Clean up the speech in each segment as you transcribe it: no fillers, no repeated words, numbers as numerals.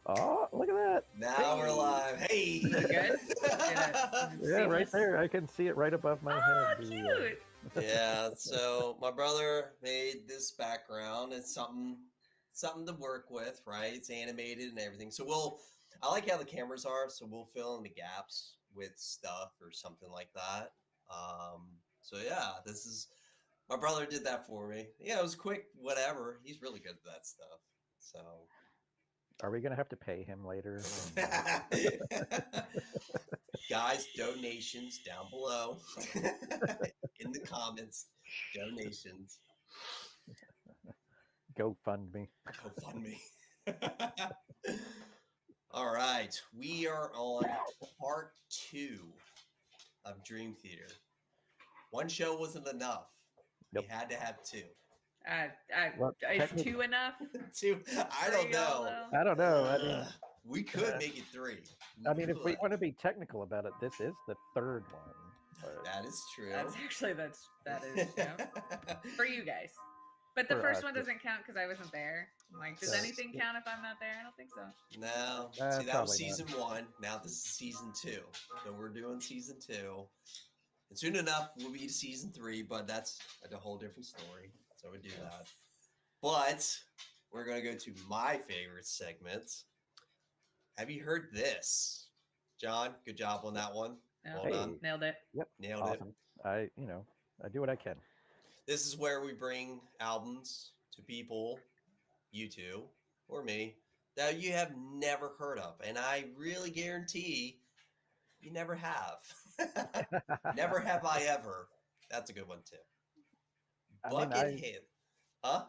Oh, look at that. Now we're live. Hey! Is it good? Is it Yeah, right seamless? there. I can see it right above my Oh, head. cute! Yeah, so my brother made this background. It's something to work with, right? It's animated and everything. So I like how the cameras are, so we'll fill in the gaps with stuff or something like that. So yeah, this is my brother did that for me. Yeah, it was quick, whatever. He's really good at that stuff. So Are we going to have to pay him later? guys, donations down below in the comments. Donations. Go fund me. Go fund me. All right, we are on part 2 of Dream Theater. One show wasn't enough. We Nope. had to have 2. Well, Is 2 enough? 2. I don't know. I don't know. I mean, we could make it 3. if we want to be technical about it, this is the third one. But That is true. That is true. For you guys. But the For first us, one doesn't count because I wasn't there. I'm like, does So- anything count if I'm not there? I don't think so. No. See, that was probably season 1. Now this is season 2. So we're doing season 2. And soon enough, we'll be to season 3, but that's a whole different story. So we do that. But we're going to go to my favorite segment. Have you heard this? John, good job on that one. No. Well Hey. done. Nailed it. Nailed it. awesome. I do what I can. This is where we bring albums to people, you two, or me, that you have never heard of. And I really guarantee you never have. Never have I ever. That's a good one, too. Buckethead. Huh?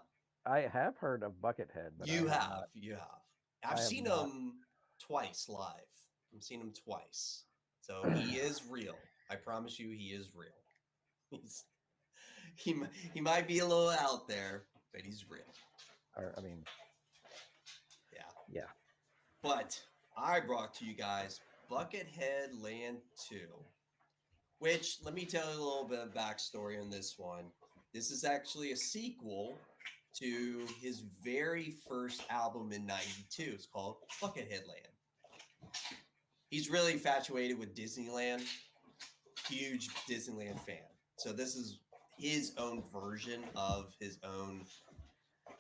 I have heard of Buckethead. But You I have. You have. I've have seen not. him twice live. I've seen him twice. So he is real. I promise you he is real. He might be a little out there, but he's real. I mean, Yeah. yeah. But I brought to you guys Buckethead Land 2, which, let me tell you a little bit of backstory on this one. This is actually a sequel to his very first album in 92. It's called Buckethead Land. He's really infatuated with Disneyland. Huge Disneyland fan. So this is his own version of his own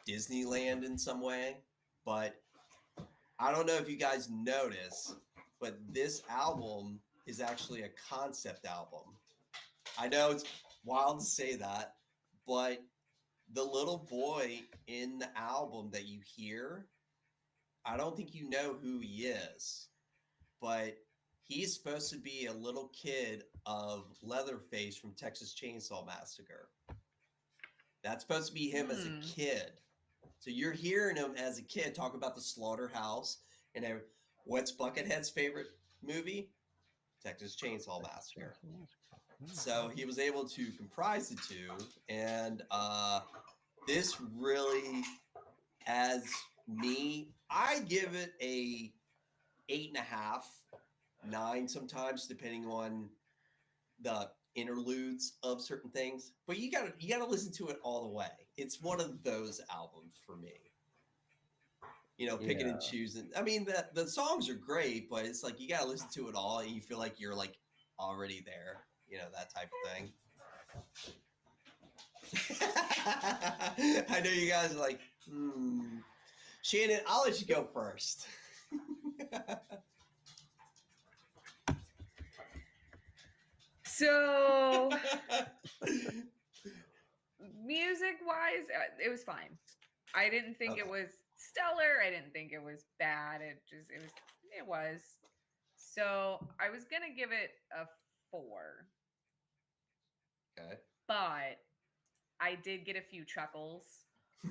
Disneyland in some way. But I don't know if you guys notice, but this album is actually a concept album. I know it's wild to say that, but the little boy in the album that you hear, I don't think you know who he is, but he's supposed to be a little kid of Leatherface from Texas Chainsaw Massacre. That's supposed to be him as a kid. So you're hearing him as a kid talk about the slaughterhouse and what's Buckethead's favorite movie? Texas Chainsaw Massacre. So he was able to comprise the two, and this really, as me, I give it a 8.5, 9 sometimes, depending on the interludes of certain things. But you gotta listen to it all the way. It's one of those albums for me. You know, picking and choosing. I mean, the songs are great, but it's like you gotta listen to it all, and you feel like you're like already there. You know, that type of thing. I know you guys are like, Shannon, I'll let you go first. So, music-wise, it was fine. I didn't think it was stellar. I didn't think it was bad. It was. So I was gonna give it a 4. Okay. But I did get a few chuckles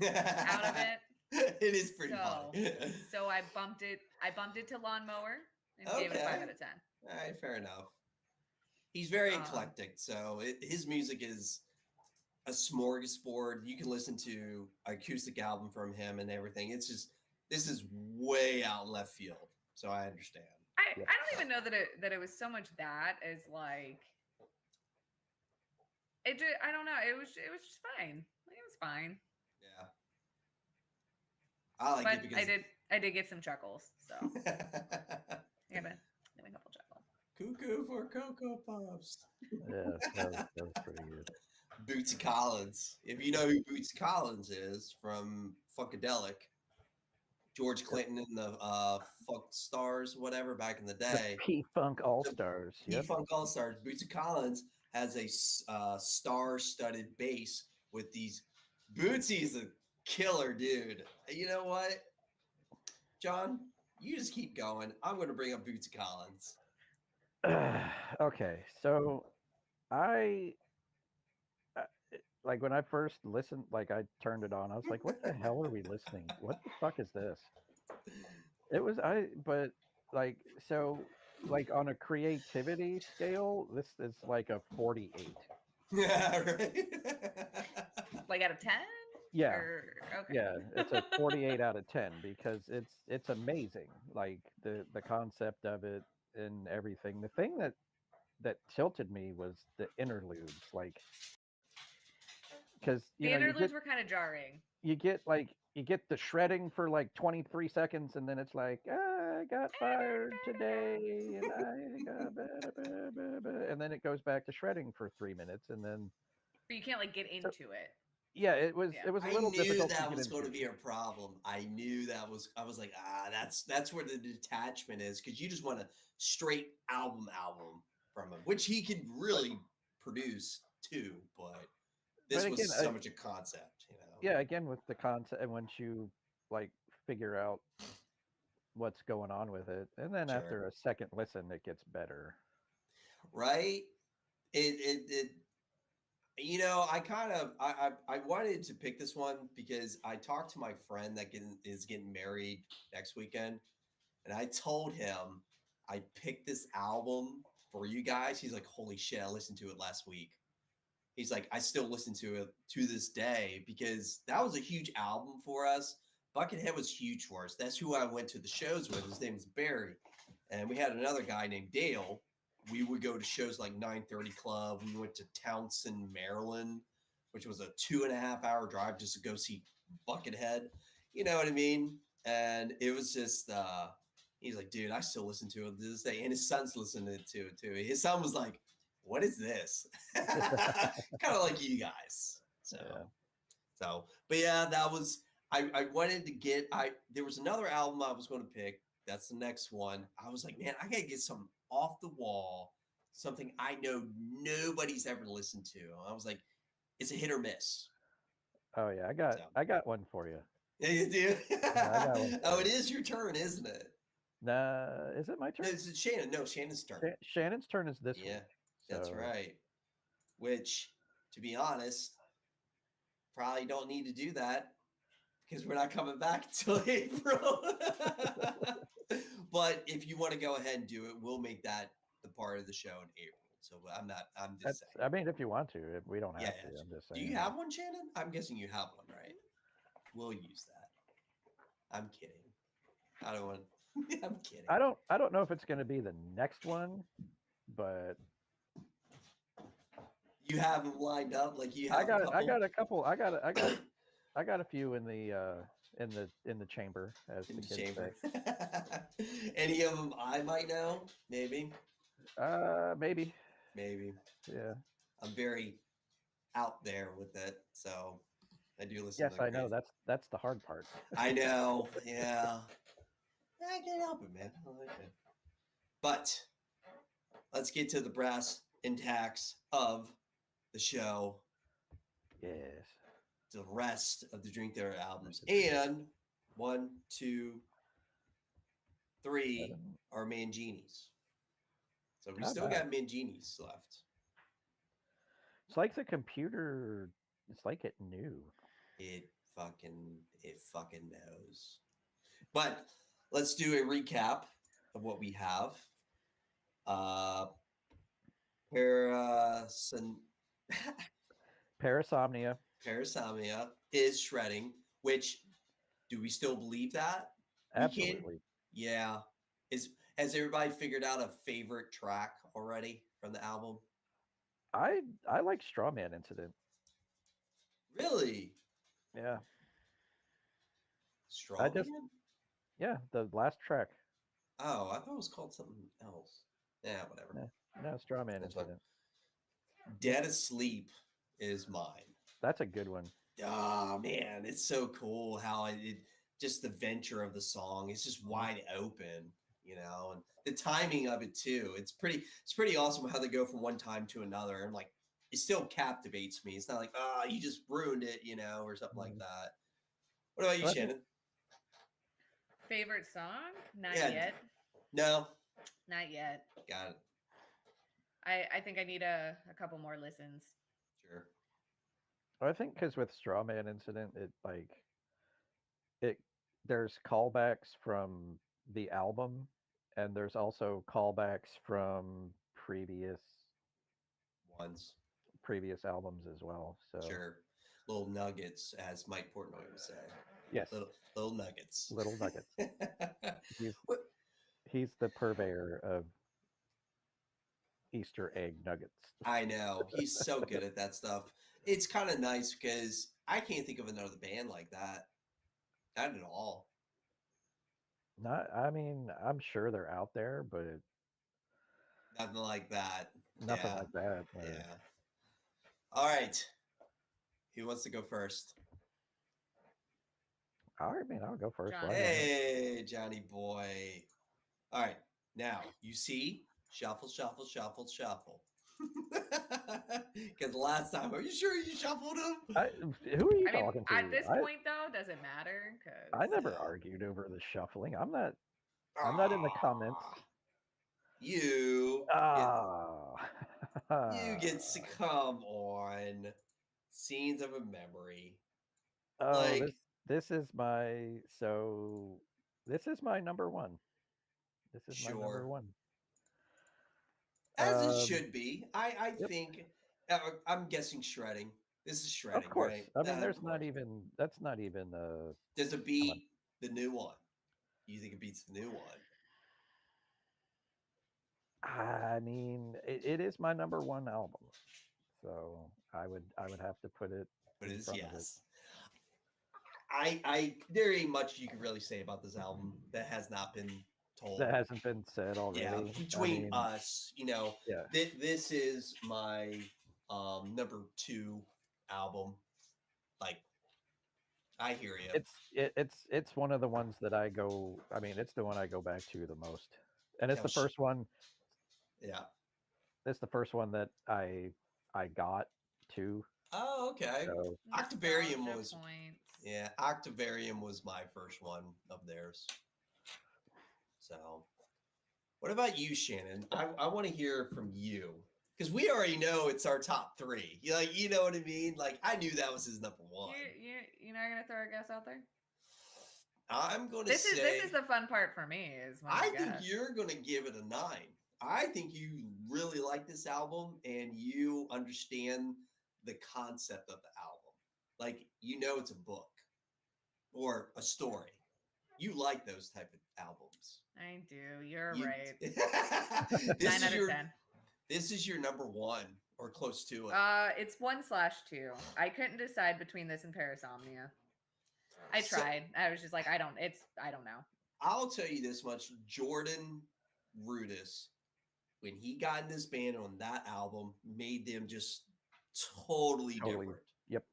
out of it. It is pretty funny. So I bumped it to Lawnmower and gave it a 5 out of 10. All right, fair enough. He's very eclectic, so his music is a smorgasbord. You can listen to acoustic album from him and everything. It's just, this is way out in left field, so I understand. I don't even know that it was so much that as like it. I don't know. It was just fine. Like, it was fine. Yeah, I like it because I I did get some chuckles, so I got a couple chuckles. Cuckoo for Cocoa Puffs. Yeah, that was pretty good. Bootsy Collins. If you know who Bootsy Collins is from Funkadelic, George Clinton and the Funk Stars, whatever, back in the The day. P Funk All Stars. P Yep. Funk All Stars. Bootsy Collins has a star-studded bass with these. Bootsy's a killer dude. You know what, John? You just keep going. I'm going to bring up Bootsy Collins. Okay, so I like when I first listened, like I turned it on, I was like, "What the hell are we listening? What the fuck is this?" It was but like so, like on a creativity scale, this is like a 48. Yeah, right. Like out of 10? Yeah, Or, okay. yeah, it's a 48 out of 10 because it's amazing. Like the concept of it and everything. The thing that tilted me was the interludes, like because The interludes were kind of jarring. you get the shredding for like 23 seconds and then it's like I got fired today and I got and then it goes back to shredding for 3 minutes and then But you can't like get into it. yeah it was a I little knew difficult to that get was going to into. be a problem. I knew that was. I was like, that's where the detachment is, because you just want a straight album from him, which he can really produce too. But this But was again, so much a concept, you know. yeah, again with the concept and once you like figure out what's going on with it and then Sure. after a second listen it gets better. Right? It you know, I kind of I wanted to pick this one because I talked to my friend that is getting married next weekend, and I told him I picked this album for you guys. He's like, "Holy shit, I listened to it last week." He's like, "I still listen to it to this day because that was a huge album for us. Buckethead was huge for us. That's who I went to the shows with. His name is Barry, and we had another guy named Dale. We would go to shows like 930 Club. We went to Townsend, Maryland, which was a 2.5 hour drive just to go see Buckethead. You know what I mean? And it was just he's like, dude, I still listen to it to this day. And his son's listening to it too. His son was like, what is this? Kind of like you guys. So Yeah. But yeah, that was I wanted to get there was another album I was going to pick. That's the next one. I was like, man, I gotta get some off the wall, something I know nobody's ever listened to. I was like, it's a hit or miss. Oh yeah, So. I got one for you. Yeah, you do. I got one. Oh, it is your turn, isn't it? Nah, is it my turn? No, it's Shannon. No, Shannon's turn. Shannon's turn is this Yeah, week. that's so- right. Which, to be honest, probably don't need to do that because we're not coming back until April. But if you want to go ahead and do it, we'll make that the part of the show in April. So I'm just saying. I mean, if you want to, if we don't have Yeah, to. I'm just Do saying. you have one, Shannon? I'm guessing you have one, right? We'll use that. I'm kidding. I don't want. I'm kidding. I don't know if it's going to be the next one, but You have them lined up like you have. I got a couple. I got a few in the chamber, as in the the kids chamber. say. Any of them I might know? Maybe. Maybe. Maybe. Yeah. I'm very out there with it, so I do listen. Yes, to I know. crazy. That's the hard part. I know. Yeah. I can't help it, man. I like it. But let's get to the brass and tacks of the show. Yes. The rest of the Drink Theater albums. And 1, 2, 3 Seven. are Manginis. So we How still about- got Manginis left. It's like the computer. It's like it knew. It fucking knows. But let's do a recap of what we have. Parasomnia. Parasomnia is shredding, which do we still believe that? We can- Absolutely. Yeah. Has everybody figured out a favorite track already from the album? I like Strawman Incident. Really? Straw Yeah. I just- Man? Yeah, the last track. Oh, I thought it was called something else. Yeah, whatever. No, no, Straw Man That's fine. Incident. Dead Asleep is mine. That's a good one. Oh man, it's so cool how just the venture of the song is just wide open, and the timing of it too. It's pretty awesome how they go from one time to another, and like it still captivates me. It's not like you just ruined it, or something like Mhm. that. What about you, Well, I think- Shannon? Favorite song? Not Yeah. yet. No, Not yet. got it. I think I need a couple more listens. Sure. I think because with Straw Man Incident, it there's callbacks from the album, and there's also callbacks from Ones. previous albums as well. So Sure. Little nuggets, as Mike Portnoy would say. yes, Little nuggets. little nuggets. He's What- he's the purveyor of Easter egg nuggets. I know. He's so good at that stuff. It's kind of nice because I can't think of another band like that. Not at all. Not, I mean, I'm sure they're out there, but Nothing like that. nothing Yeah. like that. Or- Yeah. All right. Who wants to go first? I mean, I'll go first. John. Why not? Hey, Johnny boy. All right. Now, you see, shuffle, shuffle, shuffle, shuffle. Because last time, are you sure you shuffled them? Who are you I mean, talking to? at this I, point though, does it matter? I never Yeah. argued over the shuffling. I'm not in the comments. You Ah. you get to come on. Scenes of a memory. Oh, Like, this is my this is my number one. This is my number sure. one. As it Um, should be. I yep. think I'm guessing shredding. This is shredding, Of course. right? I mean, Of there's not course. even that's not even Does it on. beat the new one? You think it beats the new one? I mean, it is my number one album, so I would have to put it But in it's front of it. yes. I there ain't much you can really say about this album that has not been told. That hasn't been said already. Yeah, I between mean, us, yeah, this is my number 2 album. Like, I hear you. it's one of the ones that I go. I mean, it's the one I go back to the most, and it's Yeah, the first one. Yeah. It's the first one that I got to. Oh, okay. So Octavarium Nostalgia was points. Yeah, Octavarium was my first one of theirs. So, what about you, Shannon? I want to hear from you because we already know it's our top 3. You know what I mean? Like, I knew that was his number 1. You're not gonna throw a guess out there. I'm going to This say is the fun part for me. Is when I you think guess. you're going to give it a 9. I think you really like this album and you understand the concept of the album. Like, it's a book or a story. You like those type of albums. I do. You're You- right. this 9 is out of your 10. this is your number 1 or close to it. It's 1/2. I couldn't decide between this and Parasomnia. I So- tried. I was just like, I don't know. I'll tell you this much: Jordan Rudess, when he got in this band on that album, made them just totally different. Yep.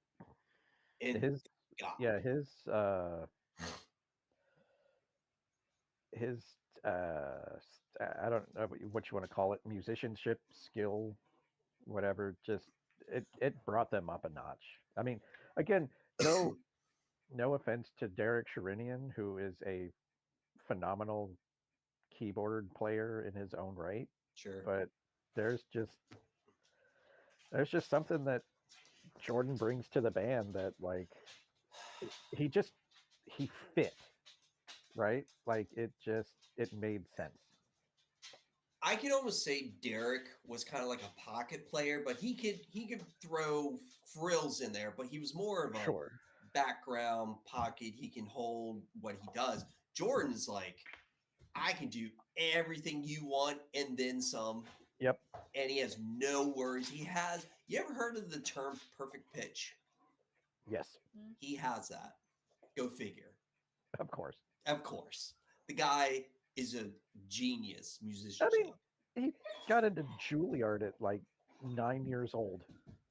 And His God, yeah his I don't know what you want to call it, musicianship skill, whatever. Just it brought them up a notch. I mean, again, no offense to Derek Sherinian, who is a phenomenal keyboard player in his own right, sure. but there's just something that Jordan brings to the band that like he fit, right? Like it made sense. I can almost say Derek was kind of like a pocket player, but he could throw frills in there, but he was more of a Sure. background pocket. He can hold what he does. Jordan is like, I can do everything you want and then some. Yep. And he has no worries. You ever heard of the term perfect pitch? Yes. He has that. Go figure. Of course. Of course. The guy is a genius I musician, mean, he got into Juilliard at like 9 years old.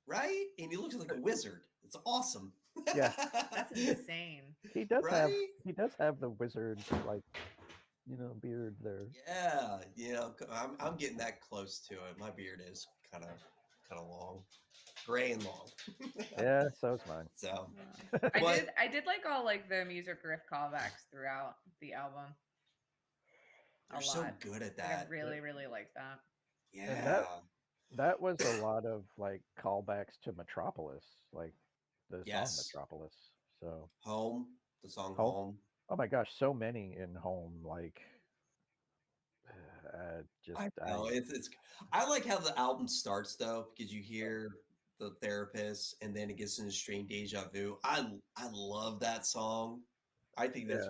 right? And he looks like a wizard. It's awesome. Yeah. That's insane. He does have Right? the wizard like beard there. Yeah, I'm getting that close to it. My beard is kind of long, gray and long. Yeah, so's mine. So, I But- did like all like the music riff callbacks throughout the album. they're A so lot. good at Like, I that. really like that. Yeah. That was a lot of like callbacks to Metropolis, like the Yes. song Metropolis. So, Home, the song Home. Home. oh my gosh, so many in Home. Like, just I know it's. I like how the album starts though, because you hear the therapist, and then it gets into Strange Deja Vu. I love that song. I think that's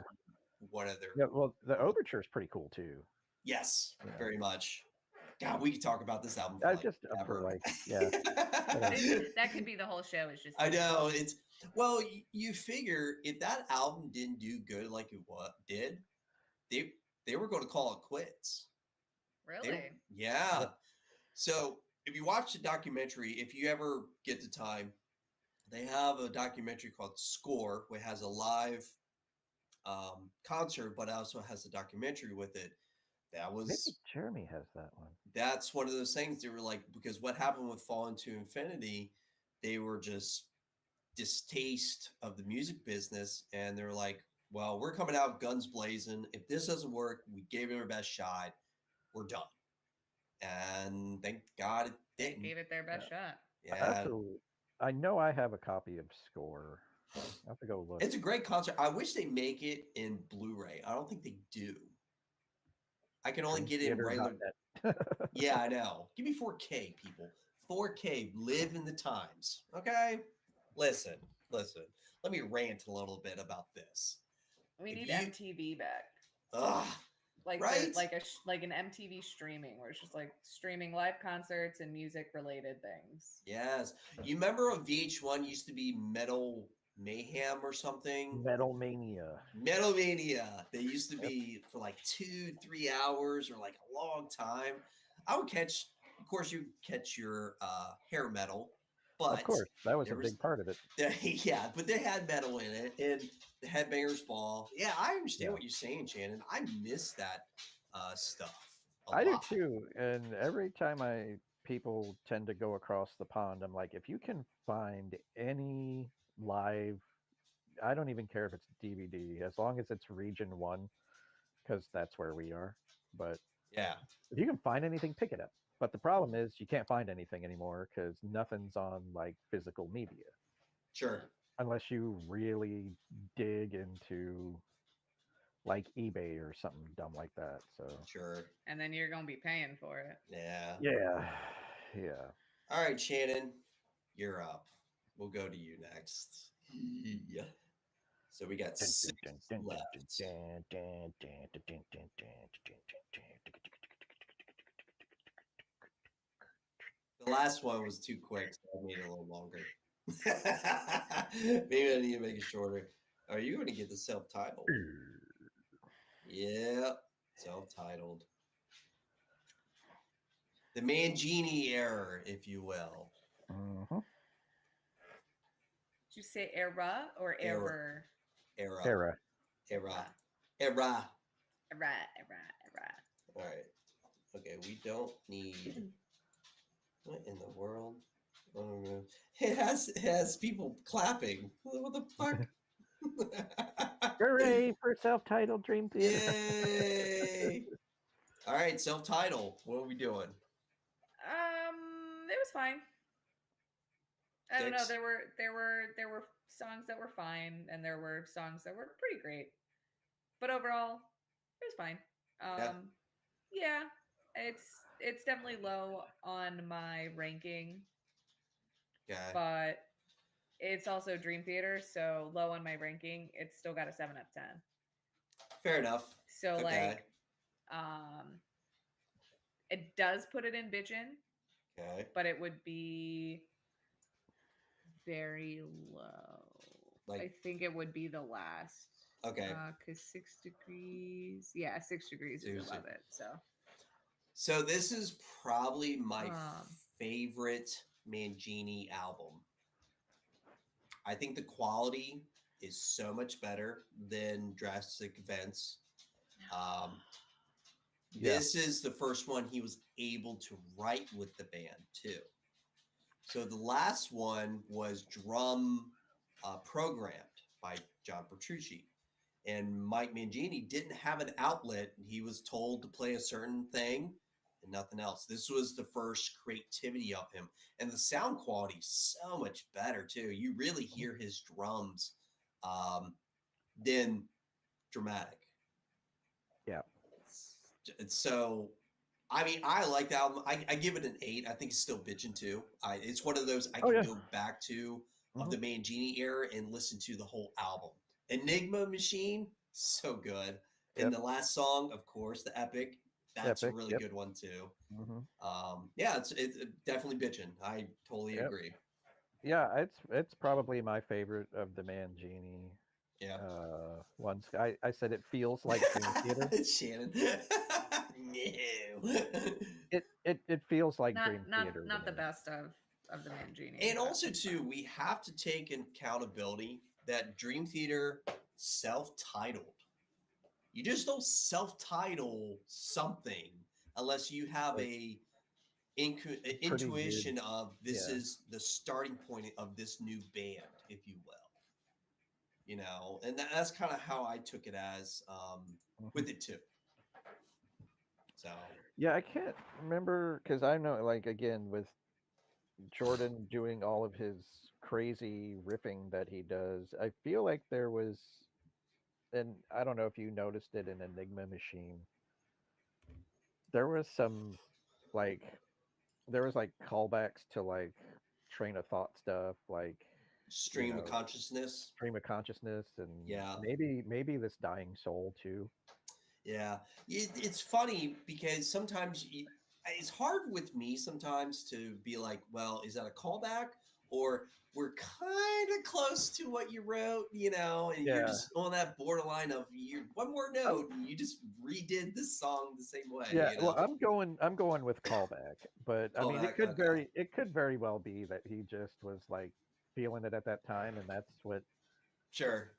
one of their. yeah. Well, the overture is pretty cool too. Yes, Yeah. very much. God, we could talk about this album. I For just for ever. like yeah. That could be the whole show. Is just I know it's well. You figure if that album didn't do good like it did, they were going to call it quits. really. Yeah. Yep. So if you watch the documentary, if you ever get the time, they have a documentary called Score, which has a live concert, but also has a documentary with it. That was Maybe Jeremy has that one. that's one of those things they were like, because what happened with Fall into Infinity, they were just distaste of the music business, and they're like, well, we're coming out guns blazing. If this doesn't work, we gave it our best shot. We're done. And thank God it They didn't. gave it their best shot. Yeah. I know I have a copy of Score. I have to go look. It's a great concert. I wish they make it in Blu-ray. I don't think they do. I can only get it in regular. Theater.net. Yeah, I know. Give me 4K, people. 4K. Live in the times. Okay. Listen. Let me rant a little bit about this. We If need you- MTV back. Ugh. Like Right? like an MTV streaming where it's just like streaming live concerts and music related things. Yes. You remember on VH1 used to be Metal Mayhem or something? Metal Mania. Metal Mania. They used to be for like 2-3 hours or like a long time. I would catch, of course, you catch your hair metal, but Of course, that was a there was- big part of it. yeah, but they had metal in it and the Headbangers Ball. Yeah, I understand Yeah. what you're saying, Shannon. I miss that stuff. a I do lot. too. And every time people tend to go across the pond, I'm like, if you can find any live, I don't even care if it's DVD, as long as it's Region 1, because that's where we are. But Yeah. if you can find anything, pick it up. But the problem is you can't find anything anymore because nothing's on like physical media Sure. unless you really dig into like eBay or something dumb like that. So Sure. And then you're gonna be paying for it. Yeah. yeah. All right, Shannon, you're up. We'll go to you next. Yeah. So we got 6 left. The last one was too quick, so I made it a little longer. Maybe I need to make it shorter. Are you going to get the self-titled? Yeah, self-titled. The Mangini error, if you will. Mhm. Did you say era or Error. error? Era. Era. Era. Era. All right. Okay, we don't need. What in the world? Oh, no. It has people clapping. What the fuck? Hooray for self-titled Dream Theater. Yay! All right, self-title. What are we doing? It was fine. I don't know. 6? There were songs that were fine, and there were songs that were pretty great. But overall, it was fine. Yeah, it's definitely low on my ranking, Okay. but it's also Dream Theater, so low on my ranking. It's still got a 7 out of 10. Fair enough. So Okay. like, it does put it in bitchin', Okay. but it would be very low. I Like think it would be the last. Okay. Because 6 degrees. Yeah, 6 degrees is Seriously. above it. So So this is probably my um, favorite Mangini album. I think the quality is so much better than Drastic Events. Um, Yeah. this is the first one he was able to write with the band too. So the last one was drum programmed by John Petrucci. And Mike Mangini didn't have an outlet. He was told to play a certain thing and nothing else. This was the first creativity of him. And the sound quality is so much better, too. You really hear his drums than Dramatic. Yeah. So, I mean, I like the album. I give it an 8. I think it's still bitchin' too. It's one of those I Oh, can yeah. go back to of Mhm. the Mangini era and listen to the whole album. Enigma Machine, so good. And Yep. the last song, of course, the Epic, that's a Epic, really yep. good one too. Mhm. Yeah, it's definitely bitchin'. I totally Yep. agree. Yeah, it's probably my favorite of the Mangini Yeah. ones. I said it feels like Dream Theater. Shannon. No. It feels like not Dream not Theater to not the me. best of the Mangini. And But also, too, we have to take accountability that Dream Theater self-titled. You just don't self-title something unless you have Like pretty good. intuition of this Yeah. is the starting point of this new band, if you will. And that's kind of how I took it as Mhm. with it too. So Yeah, I can't remember because I know, like, again, with Jordan doing all of his crazy riffing that he does, I feel like there was, and I don't know if you noticed it in Enigma Machine, there was some like there was like callbacks to like train of thought stuff, like you stream of know, consciousness. stream of consciousness, and Yeah. maybe this dying soul too. Yeah, it's funny because sometimes it's hard with me sometimes to be like, well, is that a callback or we're kind of close to what you wrote, and you're Yeah. just on that borderline of you one more Oh, note and you just redid this song the same way, yeah. Well, I'm going with callback, but I mean, Callback, okay, it could very well be that he just was like feeling it at that time, and that's what sure,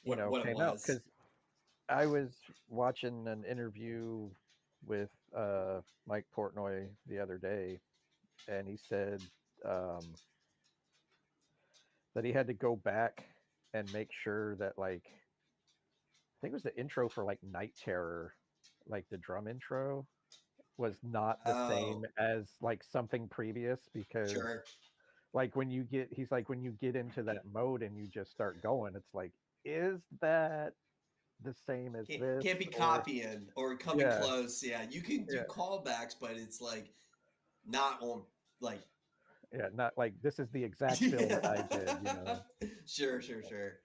what it came out. was. Because I was watching an interview with Mike Portnoy the other day, and he said um, that he had to go back and make sure that, like, I think it was the intro for like Night Terror, like the drum intro was not the Oh, same as like something previous, because sure, like he's like, when you get into that mode and you just start going, it's like, is that the same as this? can't be Or copying or coming yeah, close. Yeah, you can do yeah, callbacks, but it's like not on like yeah, not like this is the exact fill that I did. Sure, sure, sure.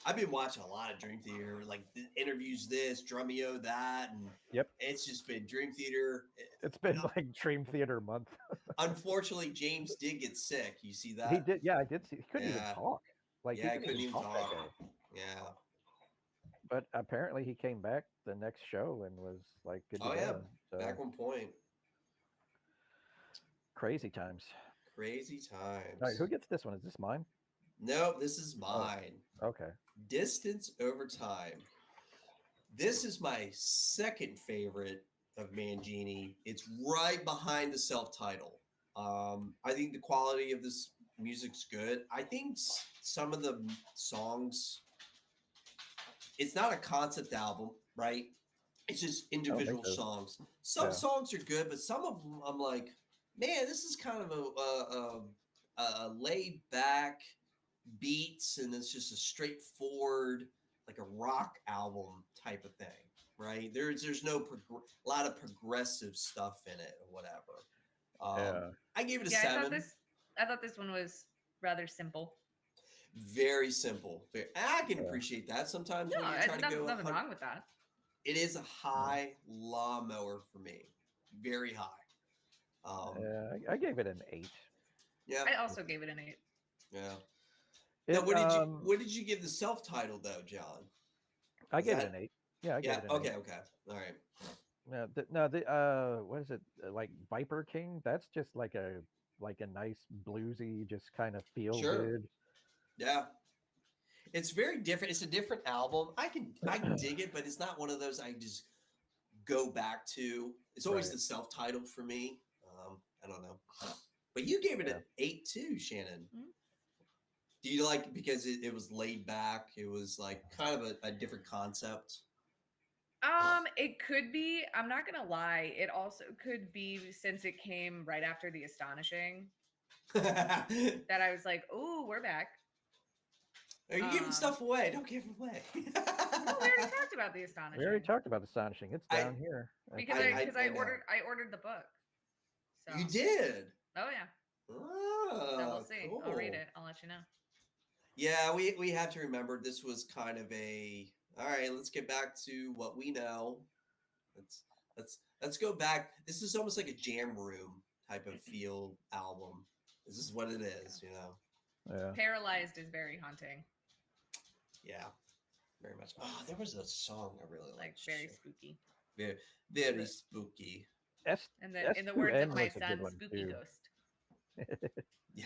I've been watching a lot of Dream Theater, like interviews this, Drumeo that, and Yep, it's just been Dream Theater. it's been like Dream Theater month. Unfortunately, James did get sick. You see He that? did, yeah, I did see. He couldn't even Yeah. talk. Like, he Yeah, I couldn't couldn't even even talk that talk. day. Yeah. But apparently, he came back the next show and was like good to Oh, yeah. go. Back So one point. crazy times. Crazy All right, who times. gets this one? Is this mine? Nope, this is Oh, mine. okay. Distance Over Time. This is my second favorite of Mangini. It's right behind the self-title. I think the quality of this music's good. I think some of the songs, it's not a concept album, right? It's just I don't think individual so. songs. Some Yeah. songs are good, but some of them I'm like, man, this is kind of a laid back beats, and it's just a straightforward, like a rock album type of thing, right? There's no a lot of progressive stuff in it or whatever. Yeah. I gave it a yeah, 7. I thought this one was rather simple. Very simple. I can Yeah. appreciate that sometimes No, when you try to go nothing 100. wrong with that. It is a Yeah. high lawnmower for me, very high. I gave it an 8. Yeah, I also gave it an 8. yeah. Now, It what did you give the self-title though, John? I Is gave it that an 8. Yeah, I gave yeah? it an 8. Okay, okay, all right. No, the what is it? Like Viper King? That's just like a nice bluesy, just kind of feel Sure. good. Yeah. It's very different. It's a different album. I dig it, but it's not one of those I just go back to. It's always Right. the self-titled for me. I don't know. But you gave it Yeah. an 8 too, Shannon. Mhm. Do you like because it was laid back? It was like kind of a different concept. It could be. I'm not gonna lie. It also could be since it came right after the Astonishing Are that I was like, "Oh, we're back." you giving stuff away? Don't give it away. No, we already talked about the We already Astonishing talked about Astonishing. It's I down here. because I I know. ordered the book. So You did. oh yeah. So Oh, we'll see. cool. I'll read it. I'll let you know. Yeah, we have to remember this was kind of a all right, let's get back to what we know. Let's let's go back. This is almost like a jam room type of feel album. This is what it is, you know. Yeah. Paralyzed is very haunting. Yeah. Very much. Oh, there was a song I really Like liked. very spooky. Very, very spooky. And in the words of S2N my was a good son, one Spooky too. Ghost. Yeah.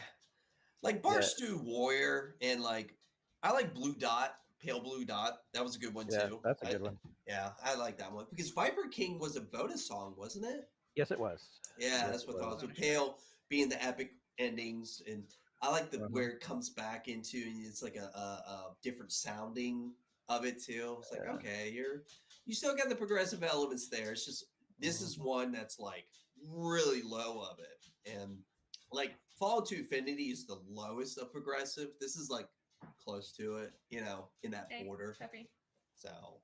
Like Barstool Warrior and like I like Blue Dot, Pale Blue Dot. That was a good one Yeah, too. that's a good one. Yeah, I like that one because Viper King was a bonus song, wasn't it? Yes, it was. Yeah, Yes, that's it what I thought. was. So Pale being the epic endings, and I like the Uh-huh. where it comes back into, and it's like a different sounding of it too. It's like Yeah. okay, you still got the progressive elements there. It's just this is one that's like really low of it, and like Fall to Infinity is the lowest of progressive. This is like close to it, you know, in that Hey, border. Peppy. So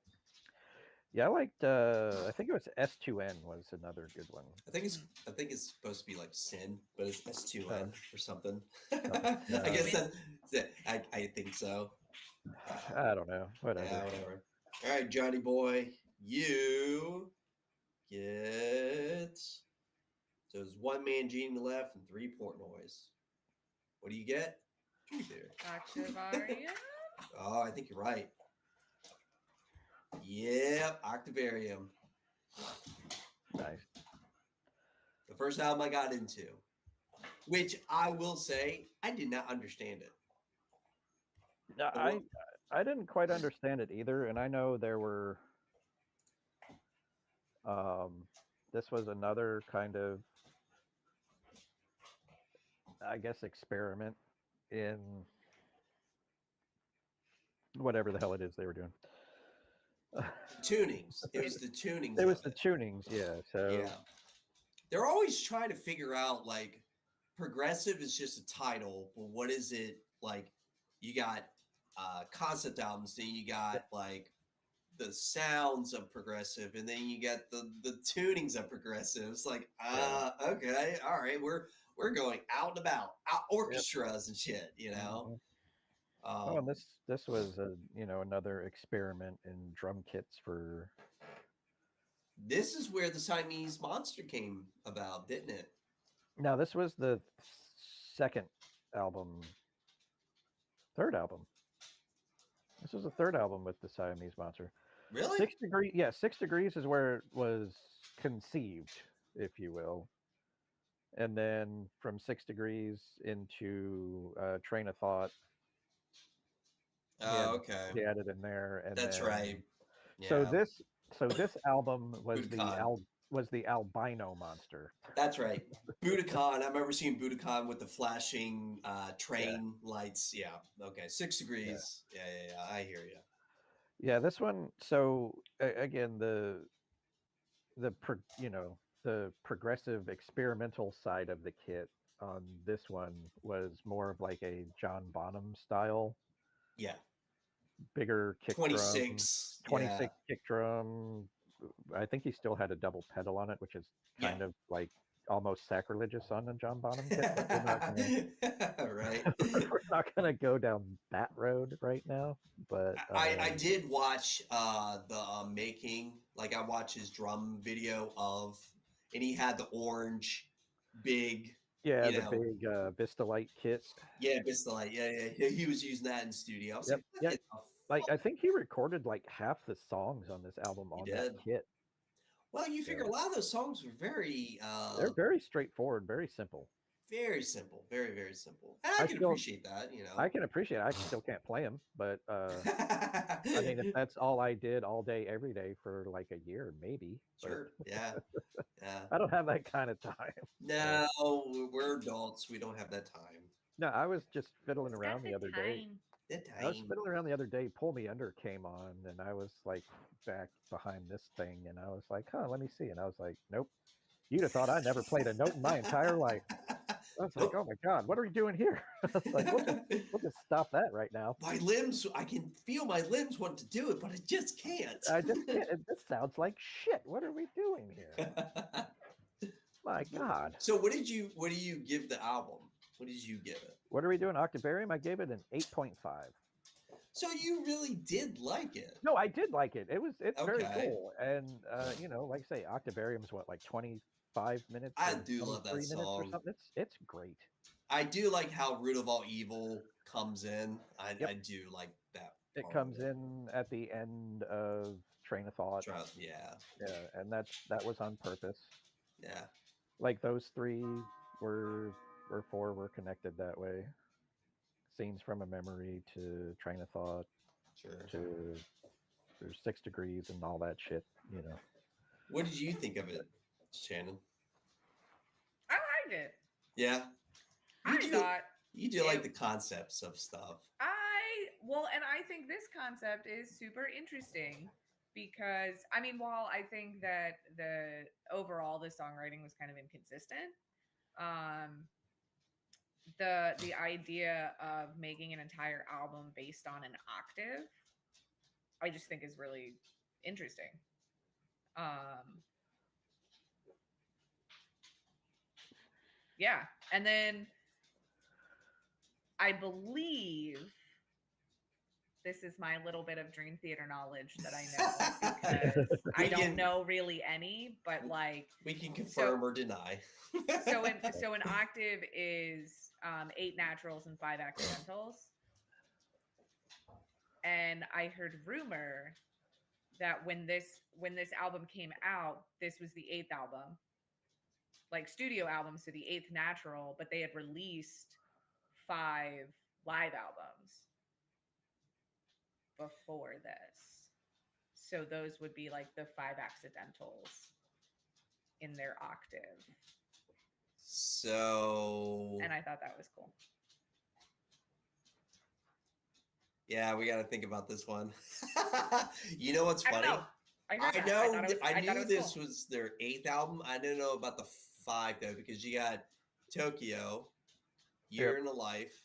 Yeah, I liked. I think it was S2N was another good one. I think it's supposed to be like sin, but it's S2N or something. No. I guess I think so. I don't know. Whatever. Yeah, whatever. All right, Johnny boy, you get so there's one man genie left and 3 Portnoys. What do you get? True there. Octavarium. Oh, I think you're right. Yep, Octavarium. Nice. The first album I got into, which I will say I did not understand it. No, I didn't quite understand it either, and I know there were. This was another kind of, I guess, experiment in whatever the hell it is they were doing. Tunings. It was the tunings. It was of the tunings, yeah. So Yeah. They're always trying to figure out like progressive is just a title, but what is it like? You got concept albums, then you got like the sounds of progressive, and then you got the tunings of progressive. It's like, okay, all right, we're going out and about, orchestras and shit, you know. Oh, and this was another experiment in drum kits for. This is where the Siamese Monster came about, didn't it? No, this was the second album, third album. This was the third album with the Siamese Monster. Really? 6 Degrees. Yeah, 6 Degrees is where it was conceived, if you will. And then from 6 Degrees into Train of Thought. Oh, okay. He added in there, and that's then, right. Yeah. So this album was Budokan. the albino monster. That's right. Budokan. I remember seeing Budokan with the flashing train lights. Yeah. Okay. 6 Degrees. Yeah. I hear you. Yeah, this one. So again, the progressive experimental side of the kit on this one was more of like a John Bonham style. Yeah. Bigger kick 26. drum. 26 kick drum. I think he still had a double pedal on it, which is kind of like almost sacrilegious on the John Bonham kit. Right. We're not gonna go down that road right now, but I did watch the making. Like I watched his drum video and he had the orange big. Yeah, the big Vista Light kit. Yeah, Vista Light. Yeah. He was using that in studio. I was like, what the Like I think he recorded like half the songs on this album He on that did. kit. Well, you figure a So lot of those songs were very, they're very straightforward, very simple. very simple, very, very simple. And I I can still appreciate that, you I know. can appreciate it. I still can't play them, but I mean, if that's all I did all day, every day for like a year, maybe. But Sure. Yeah. Yeah. I don't have that kind of time. So No, we're adults. We don't have that time. no, I was just fiddling Who's got around the the other day. time? That I was time. fiddling around the other day. Pull Me Under came on, and I was like back behind this thing, and I was like, huh, let me see. And I was like, nope. You'd have thought I never played a note in my entire life. I was like, Nope. oh my god, what are we doing here? I was like, we'll just stop that right now. My limbs, I can feel my limbs want to do it, but I just can't. I just can't. This sounds like shit. What are we doing here? My god. So what do you give the album? What did you give it? What are we doing? Octavarium? I gave it an 8.5. So you really did like it. No, I did like it. It's very Okay. cool. And like I say, Octavarium's what, like 25 minutes I or do love that 23 minutes or song. something. It's great. I do like how Root of All Evil comes in. I Yep. do like that. It part comes of it. in at the end of Train of Thought. Yeah, Yeah, and that was on purpose. yeah. Like those three were or four were connected that way. Scenes from a Memory to Train of Thought Sure. to there's 6 degrees and all that shit. What did you think of it, Shannon? I liked it. Yeah. I thought You do like it- the concepts of stuff. and I think this concept is super interesting because I mean, while I think that the songwriting was kind of inconsistent, the idea of making an entire album based on an octave, I just think is really interesting. Yeah, and then I believe this is my little bit of Dream Theater knowledge that I know because I We don't can- know really any, but like We can confirm or deny. so an octave is 8 naturals and 5 accidentals. And I heard rumor that when this album came out, this was the 8th album, like studio album, so the 8th natural, but they had released 5 live albums before this. So those would be like the 5 accidentals in their octave. So And I thought that was cool. yeah, we got to think about this one. You know what's I don't funny? know. I heard that. know. thought it was- I thought knew it was this cool. was their 8th album. I didn't know about the 5 though, because you got Tokyo, Year Yep. in a Life,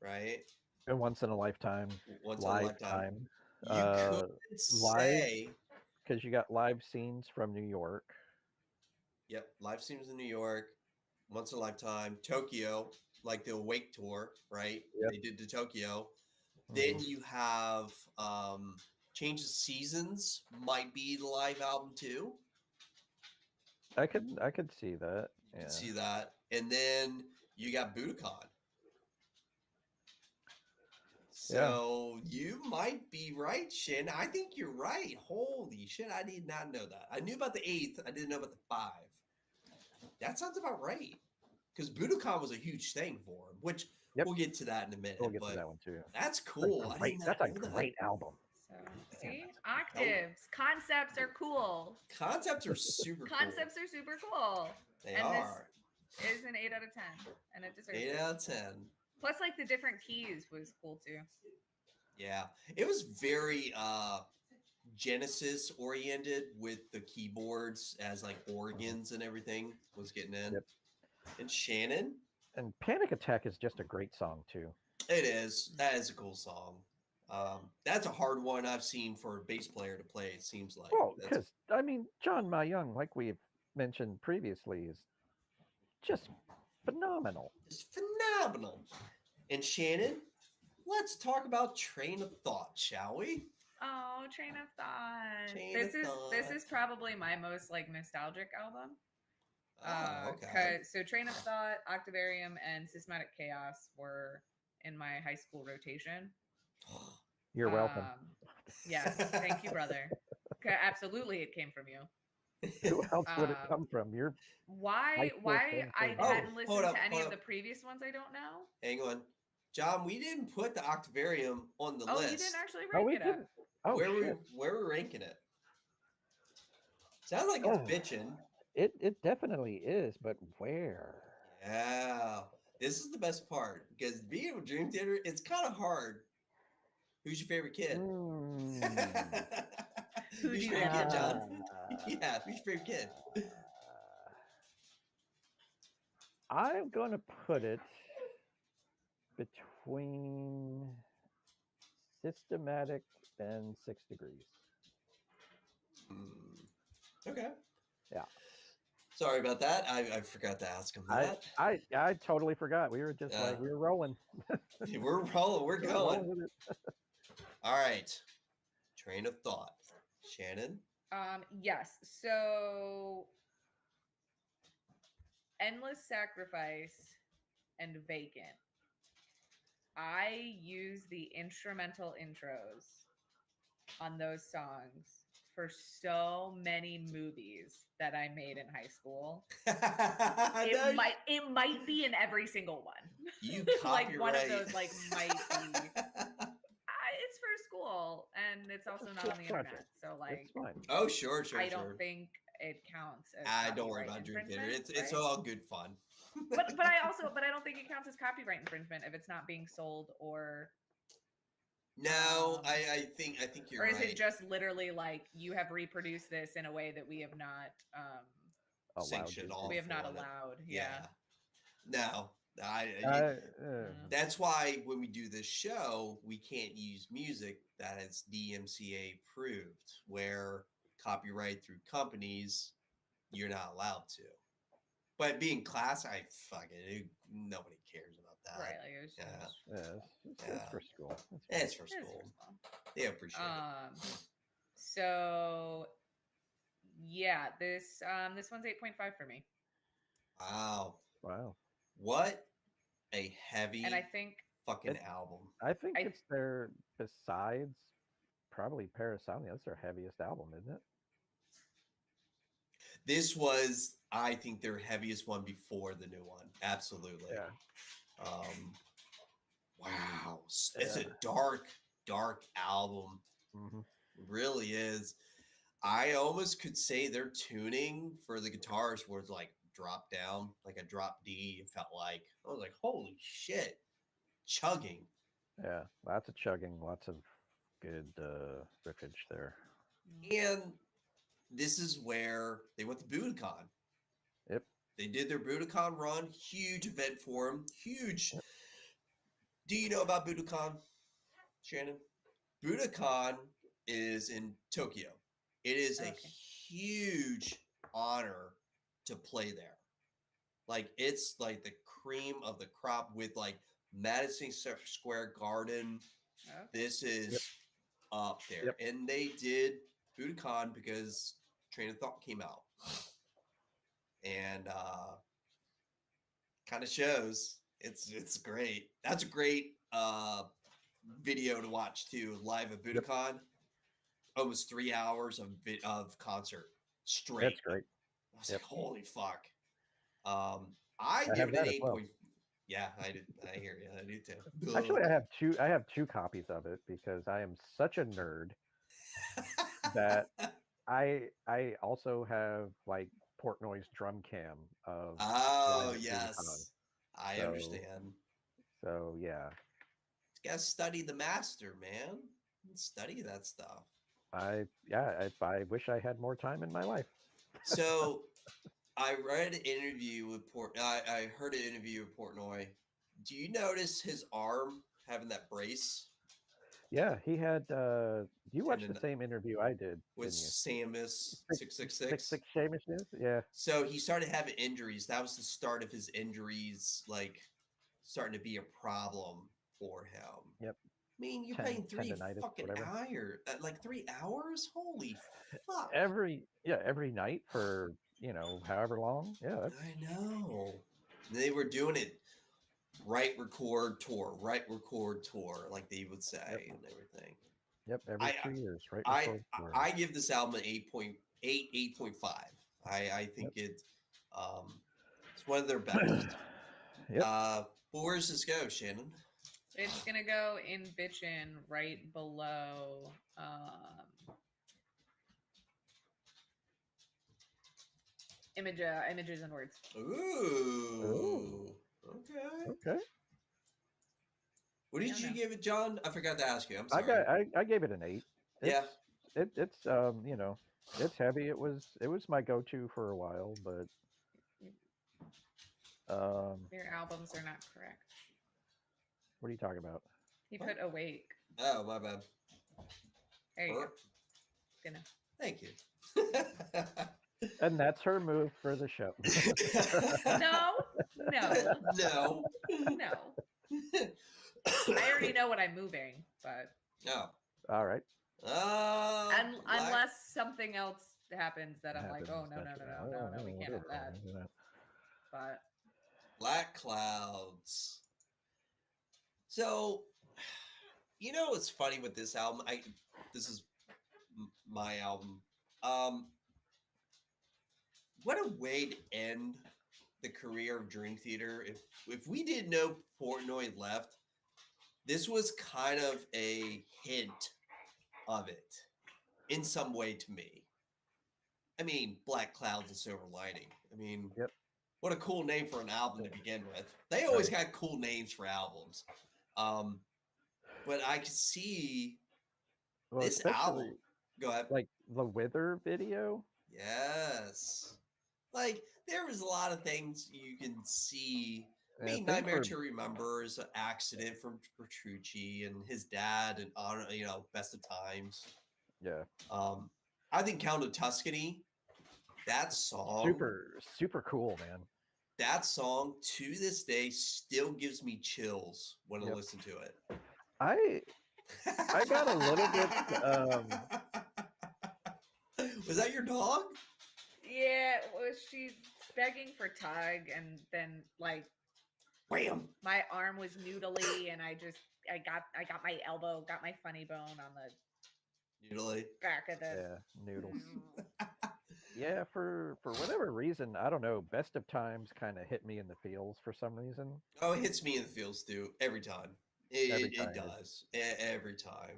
right? And Once in a Lifetime, Once in a Lifetime. Lifetime. You could say, Because you got live scenes from New York. yep, live scenes in New York, Once in a Lifetime, Tokyo, like the Awake tour, right? Yep. They did to Tokyo. Mhm. Then you have Change the Seasons might be the live album too. I could see that. You Yeah. can see that. And then you got Budokan. So you might be right, Shin. I think you're right. Holy shit, I did not know that. I knew about the 8th. I didn't know about the 5. That sounds about right. Because Budokan was a huge thing for him, which Yep. we'll get to that in a minute. We'll get but to that one too. that's cool. I did That's not a know that. great album. So see, octaves, concepts are cool. Concepts are super cool. Concepts are super cool. They and are. This is an 8 out of 10, and it deserves 8 it. out of 10. Plus, like the different keys was cool too. Yeah. It was very Genesis oriented with the keyboards as like organs and everything was getting in. Yep. And Shannon, And Panic Attack is just a great song too. it is. That is a cool song. That's a hard one I've seen for a bass player to play, it seems like. Well, That's- because I mean, John Mayung, like we've mentioned previously, is just phenomenal. it's phenomenal. And Shannon, let's talk about Train of Thought, shall we? Oh, Train of Thought. Train this of is Thought. probably my most like nostalgic album. Oh, okay. So Train of Thought, Octavarium, and Systematic Chaos were in my high school rotation. You're welcome. Yes, thank you, brother. Absolutely, it came from you. Who else would it Um, come from? Your why high school why friend I from Oh, hadn't hold listened up, to any hold of the up. previous ones, I don't know. Hang on. John, we didn't put the Octavarium on the Oh, you list. didn't actually Oh, rank we it up. didn't. Oh where we shit! where we ranking it? Sounds like it's Oh, bitching. it definitely is, but where? Yeah. This is the best part because being a Dream Theater, it's kind of hard. Who's your favorite kid? Mm, Who Who's do your that favorite kid, the John? most? Yeah, who's your favorite kid? I'm going to put it between Systematic and 6 Degrees. Okay. Yeah. Sorry about that. I forgot to ask him I, that. I totally forgot. We were just Yeah. like we were rolling. We're rolling. We're We were rolling going. with it. All right. Train of thought. Shannon. Yes. So, Endless Sacrifice and Vacant. I use the instrumental intros on those songs for so many movies that I made in high school. It might be in every single one. You Like one of copyright. those like might be. It's for school and it's also not on the internet. So like It's fine. Oh, sure. I don't think it counts as Don't worry copyright about Dream Theater. infringement, It's right? all good fun. but I don't think it counts as copyright infringement if it's not being sold or No, I think you're or right. is it just literally like you have reproduced this in a way that we have not sanctioned all we have not for it. allowed? Yeah. No, that's why when we do this show, we can't use music that is DMCA approved, where copyright through companies, you're not allowed to. But being class, nobody cares about that. Right. Like it was just, It's for school. It's for school. They appreciate it. So yeah, this one's 8.5 for me. Wow. What a heavy and I think fucking album. I think it's their, besides probably Parasomnia, that's their heaviest album, isn't it? This was, I think, their heaviest one before the new one. Absolutely. Yeah. Wow. It's a dark album. Mm-hmm. It really is. I almost could say their tuning for the guitars was like drop down, like a drop D. It felt like, I was like, holy shit, chugging. Yeah, lots of chugging, lots of good riffage there. And this is where they went to Budokan. Yep. They did their Budokan run. Huge event for them. Huge. Yep. Do you know about Budokan, Shannon? Budokan is in Tokyo. It is a huge honor to play there. Like, it's like the cream of the crop with like Madison Square Garden. This is up there. Yep. And they did Budokan because Train of Thought came out. And kind of shows. It's great. That's a great video to watch too, live at Budokan. Yep. Almost 3 hours of concert straight. That's great. I was like, holy fuck. I give it an 8. Well. Yeah, I did. I hear you. I do too. Actually, I have two copies of it because I am such a nerd that I also have like Portnoy's drum cam of. Oh yes, I understand. So yeah, you gotta study the master, man. Study that stuff. I wish I had more time in my life. So I read an interview with I heard an interview with Portnoy. Do you notice his arm having that brace? Yeah, he had. You watched the same interview I did with Samus 666. Seamus, yeah. So he started having injuries. That was the start of his injuries, like starting to be a problem for him. Yep. I mean, you're playing 3 fucking hours, like 3 hours. Holy fuck! Every night for however long. Yeah, I know. They were doing it. Write, record, tour, like they would say, and everything. Yep, every I 2 years, right I before the I give this album an 8.8, 8.5. I think it's one of their best. Yep. But where's this go, Shannon? It's gonna go in bitchin' right below images and words. Ooh. Okay. Okay. What did you know. give it, John? I forgot to ask you. I'm I sorry. got I gave it an 8. Yeah. It's you know, it's heavy. It was my go-to for a while, but Your albums are not correct. what are you talking about? He What? put awake. Oh, my bad. There you go. Burp. Gonna. Thank you. And that's her move for the show. No, no, No. no. I already know what I'm moving, but No. All right. unless something else happens that I'm like, oh Happens no, no, naturally. no, no, no, no, we can't have Whatever, that. you know. But Black Clouds. So, you know what's funny with this album? This is my album. What a way to end the career of Dream Theater. If we didn't know Portnoy left, this was kind of a hint of it in some way to me. I mean, Black Clouds and Silver Lining. I mean, Yep. what a cool name for an album to begin with. They always got cool names for albums. But I could see Well, this especially album. Go ahead. like the Wither video. Yes. Like, there was a lot of things you can see. I Yeah, mean, things Nightmare were- to Remember is an accident from Petrucci and his dad, and Best of Times. Yeah. I think Count of Tuscany, that song, Super cool, man. that song to this day still gives me chills when I Yep. listen to it. I got a little bit. Was that your dog? yeah, was she begging for tug, and then like Wham! my arm was noodly, and I got my elbow, got my funny bone on the Usually. back of the. Yeah, noodles. Yeah, for whatever reason, I don't know. Best of Times kind of hit me in the feels for some reason. Oh, it hits me in the feels too every time. Every It time. does every time.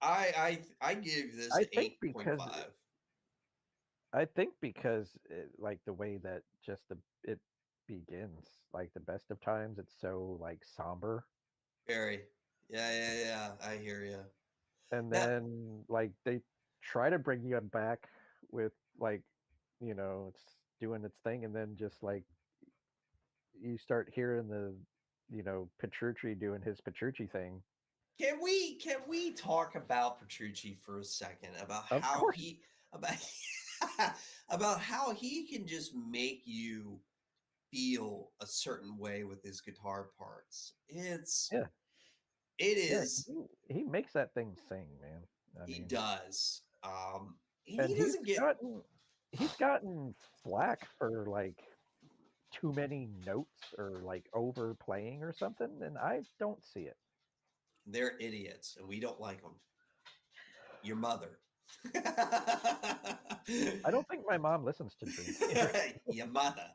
I give this I an think 8.5. I think because like the way that just it begins, like the Best of Times, it's so like somber, Very. Yeah. I hear you. and Now- then like they try to bring you back with like, it's doing its thing, and then just like you start hearing the, Petrucci doing his Petrucci thing. Can we talk about Petrucci for a second about Of how course. he about about how he can just make you feel a certain way with his guitar parts. It Yeah, is. he makes that thing sing, man. I He mean, does. And and he doesn't get. he's gotten flack for like too many notes or like overplaying or something, and I don't see it. They're idiots, and we don't like them. Your mother. I don't think my mom listens to Dream Theater. Your mother.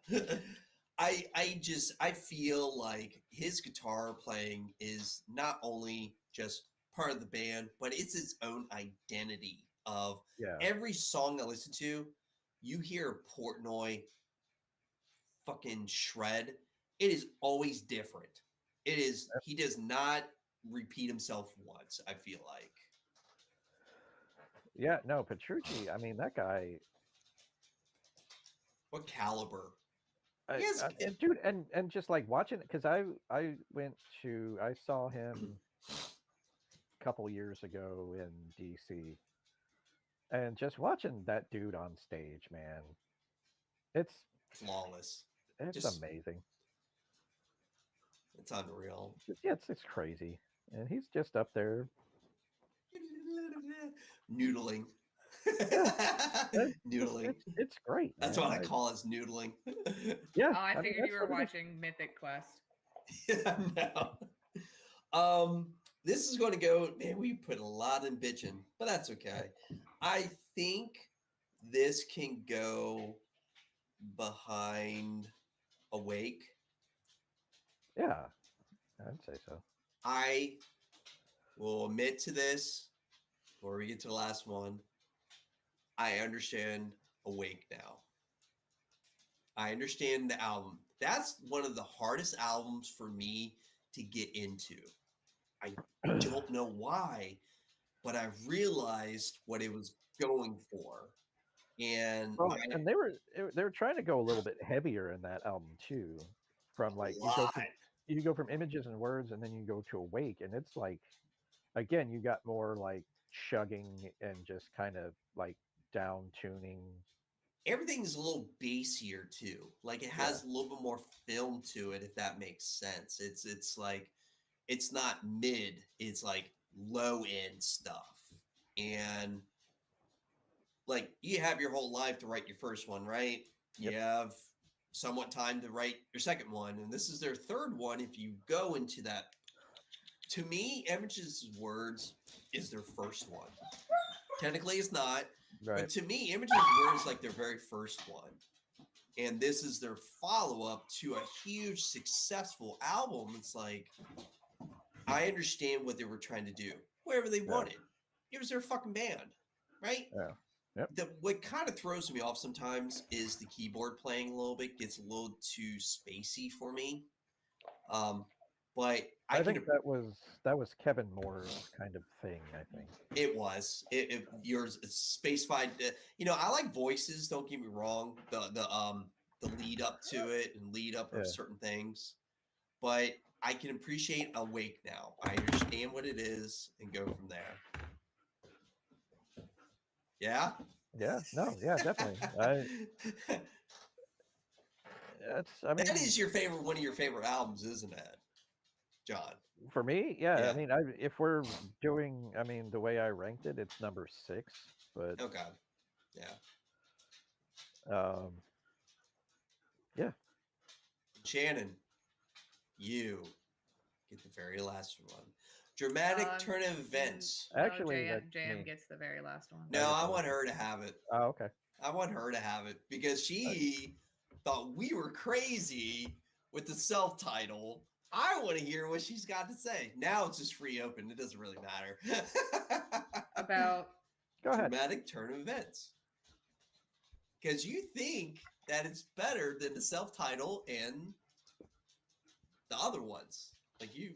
I feel like his guitar playing is not only just part of the band, but it's its own identity of Yeah, every song I listen to, you hear Portnoy fucking shred. It is always different. It is, he does not repeat himself once, I feel like. yeah. No, Petrucci. I mean, that guy. What caliber? Yes, dude, and just like watching it, because I saw him a couple years ago in DC, and just watching that dude on stage, man, it's Flawless. it's amazing. It's unreal. It's crazy, and he's just up there Noodling. Noodling. It's great. That's man. what I call it, noodling. Yeah. Oh, I mean, figured that's you were what it is. watching Mythic Quest. Yeah, no. this is going to go, man, we put a lot in bitching, but that's okay. I think this can go behind Awake. Yeah, I'd say so. I will admit to this before we get to the last one. I understand Awake now. I understand the album. That's one of the hardest albums for me to get into. I don't know why, but I realized what it was going for. And Well, and they were trying to go a little bit heavier in that album too. From a like lot. you go from images and words, and then you go to Awake, and it's like again you got more like chugging and just kind of like down tuning. Everything's a little bassier too. Like it Yeah, has a little bit more film to it, if that makes sense. It's like it's not mid, it's like low end stuff. And like you have your whole life to write your first one, right? You yep, have somewhat time to write your second one, and this is their third one. If you go into that, to me, Images' Words is their first one. Technically, it's not, right. but to me, Images' Words is like their very first one, and this is their follow up to a huge successful album. It's like I understand what they were trying to do, wherever they Yeah, wanted. It was their fucking band, right? yeah, yep. What kind of throws me off sometimes is the keyboard playing a little bit gets a little too spacey for me. But I I can. think that was Kevin Moore's kind of thing. I think. It was yours space-fied. I like voices. Don't get me wrong. The lead up to it and lead up Yeah, of certain things, but I can appreciate Awake now. I understand what it is and go from there. Yeah. yeah, no, yeah, definitely. I mean, That is your favorite, one of your favorite albums, isn't it, John? for me, yeah. I Yeah. mean, if we're doing, I mean, the way I ranked it, it's number 6. But Oh God. Yeah. um, yeah, Shannon, you get the very last one. Dramatic turn of events. No, actually, that's JM me. gets the very last one. No, I Okay. want her to have it. Oh, okay. I want her to have it because she thought we were crazy with the self-title. I want to hear what she's got to say. Now it's just free open. It doesn't really matter. About Go ahead. Dramatic turn of events. Because you think that it's better than the self-title and the other ones. Like it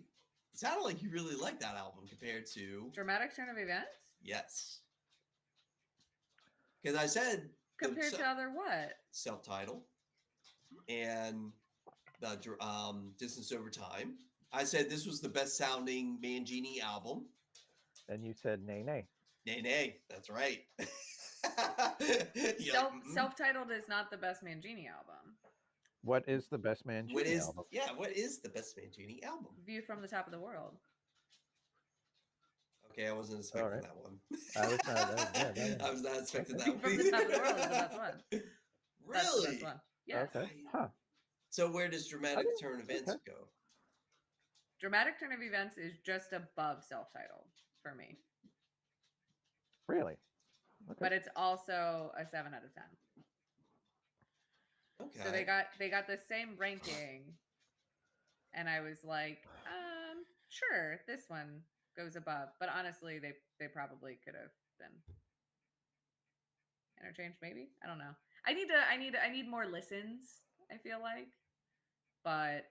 sounded like you really like that album compared to dramatic turn of events yes. Because I said compared to other what? self-title and the Distance Over Time. I said this was the best sounding Mangini album. And you said nay, nay. Nay, nay, that's right. Self-titled is not the best Mangini album. What is the best man? What is album? what is the best Mangini album? View from the Top of the World. Okay, I wasn't expecting that one. I was not. I was not expecting that View from the Top of the World is the best one. Really? That's the best one. Yes. Okay. Huh. So where does Dramatic Turn of Events go? Dramatic Turn of Events is just above self-titled for me. Really? Okay. But it's also a 7 out of 10. Okay. So they got the same ranking, and I was like, sure, this one goes above. But honestly, they probably could have been interchanged. Maybe, I don't know. I need more listens. I feel like, but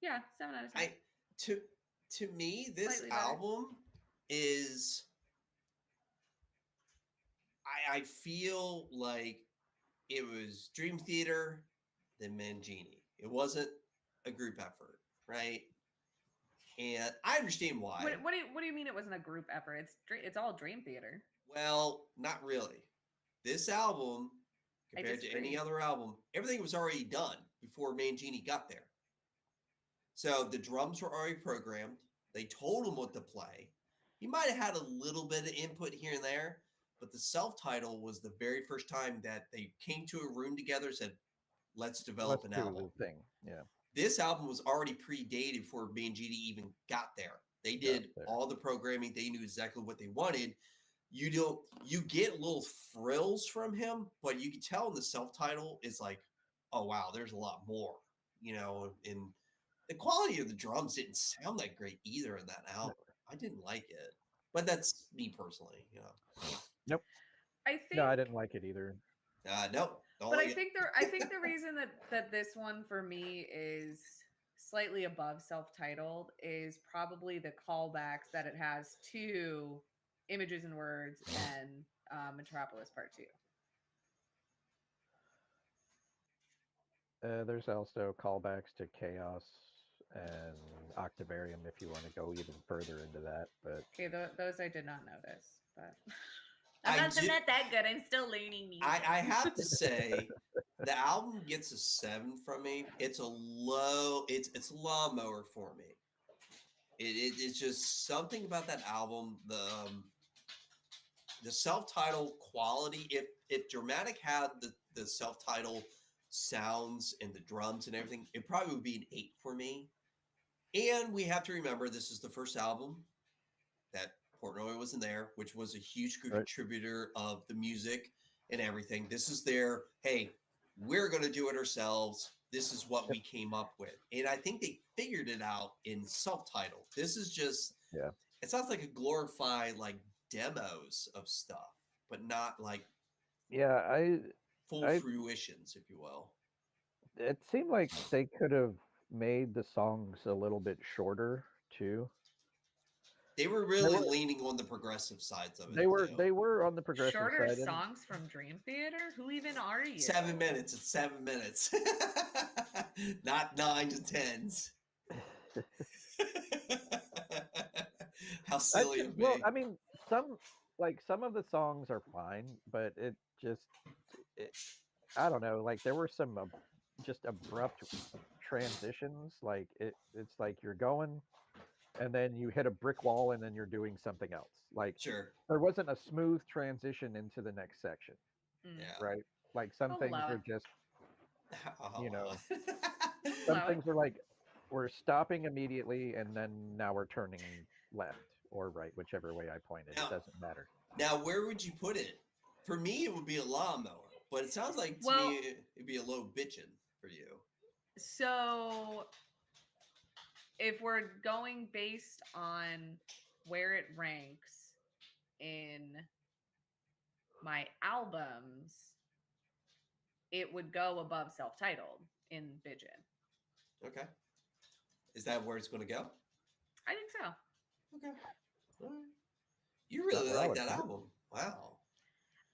yeah, 7 out of 10. To me, this Slightly better. album is. I feel like it was Dream Theater, then Mangini. It wasn't a group effort, right? And I understand why. What do you mean it wasn't a group effort? It's all Dream Theater. Well, not really. This album, compared to any other album, everything was already done before Mangini got there. So the drums were already programmed. They told him what to play. He might have had a little bit of input here and there, but the self-title was the very first time that they came to a room together and said, let's develop an album. Thing. Yeah. this album was already predated before Mangini even got there. They did there. all the programming. They knew exactly what they wanted. You get little frills from him, but you can tell in the self-title is like, oh wow, there's a lot more, and the quality of the drums didn't sound that great either in that album. I didn't like it, but that's me personally, Nope. I think No, I didn't like it either. Nope, don't but like I it. think the reason that this one for me is slightly above self-titled is probably the callbacks that it has to Images and Words and Metropolis Part 2. There's also callbacks to Chaos and Octavarium if you want to go even further into that. But Okay, those I did not notice, but I I'm did- not that good. I'm still learning music. I have to say, the album gets a 7 from me. It's a low. It's a lawnmower for me. It's just something about that album. The self-titled quality. If Dramatic had the self-titled sounds and the drums and everything, it probably would be an 8 for me. And we have to remember this is the first album that Portnoy wasn't there, which was a huge contributor of the music and everything. This is their, hey, we're going to do it ourselves. This is what we came up with. And I think they figured it out in self-titled. This is just, it sounds like a glorified like demos of stuff, but not like full fruitions, if you will. It seemed like they could have made the songs a little bit shorter too. They were really leaning on the progressive sides of it. They were on the progressive shorter side. Songs from Dream Theater. Who even are you? 7 minutes. It's 7 minutes, not 9 to 10s. How silly of me. Well, I mean, some of the songs are fine, but it just, I don't know. Like there were some just abrupt transitions. Like it's like you're going, and then you hit a brick wall, and then you're doing something else. Like there wasn't a smooth transition into the next section. Right. Like some things were just, some things were like we're stopping immediately, and then now we're turning left or right, whichever way I pointed. It doesn't matter. Now, where would you put it? For me, it would be a lawnmower, but it sounds like to me it'd be a low bitchin' for you. So, if we're going based on where it ranks in my albums, it would go above self-titled in Bitchin'. Okay. Is that where it's going to go? I think so. Okay. All right. You really like that album. Wow.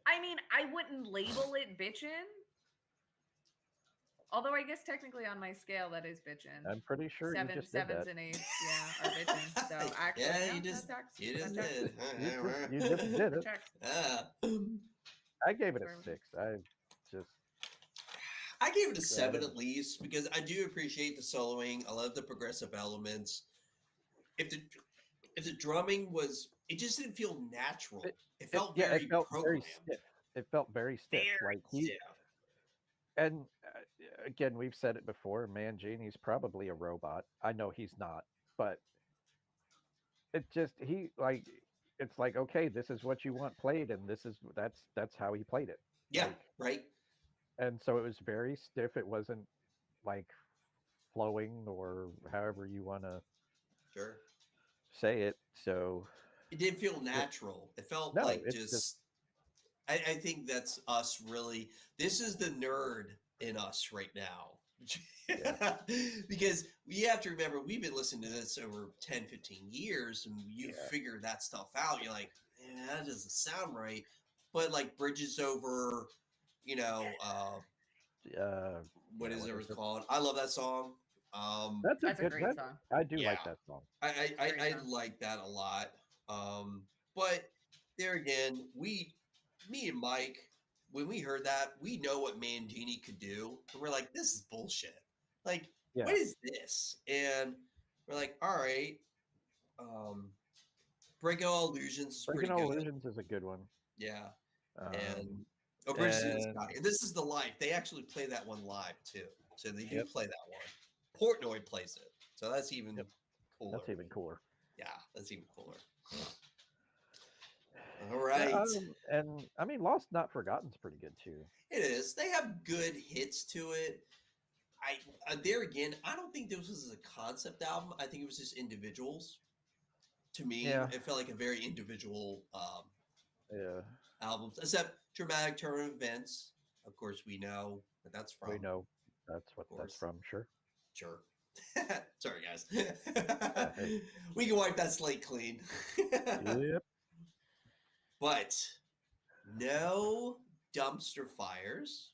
I mean, I wouldn't label it bitchin'. Although I guess technically on my scale that is bitchin'. I'm pretty sure you just did sevens that. and eights, are bitchin'. So actually, you just did. You just did it. I gave it a 6. I gave it a 7 at least because I do appreciate the soloing. I love the progressive elements. If the drumming was, it just didn't feel natural. It felt very programmed. Stiff. It felt very stiff. Stiff. And again, we've said it before. Mangini's probably a robot. I know he's not, but it just it's like, okay, this is what you want played, and that's how he played it. Yeah, right. And so it was very stiff. It wasn't like flowing or however you want to say it. So it didn't feel natural. It felt like just I think that's us really. This is the nerd in us right now. Because you have to remember, we've been listening to this over 10, 15 years, and you figure that stuff out. You're like, that doesn't sound right. But like Bridges Over, what is it called? I love that song. That's a great song. I do like that song. I like that a lot. But there again, me and Mike, when we heard that, we know what Mangini could do, and we're like, this is bullshit. Like, what is this? And we're like, all right. Break All Illusions is pretty good. Illusions is a good one. Yeah. And Bridges in the Sky. And this is the live. They actually play that one live too. So they do play that one. Portnoy plays it, so that's even cooler. That's even cooler. Yeah, that's even cooler. All right. And I mean, Lost Not Forgotten's pretty good too. It is. They have good hits to it. There again, I don't think this was a concept album. I think it was just individuals. To me, Yeah. it felt like a very individual Yeah. album, except Dramatic Turn of Events. Of course, we know what that's from. We know that's what that's from. Sure. Sure. Sorry, guys. Hey. We can wipe that slate clean. Yep. But no dumpster fires.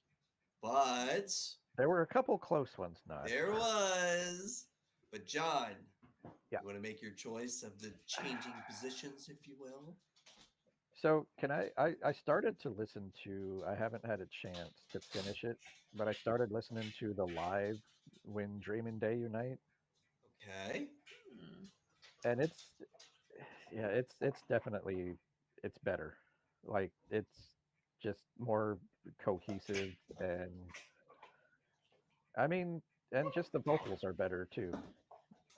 But There were a couple close ones, not. there was. But John, Yeah. you want to make your choice of the changing positions, if you will? So can I started to listen to, I haven't had a chance to finish it, but I started listening to the live When Dream and Day Unite, Okay. and it's definitely, it's better. Like, it's just more cohesive, and I mean, and just the vocals are better too.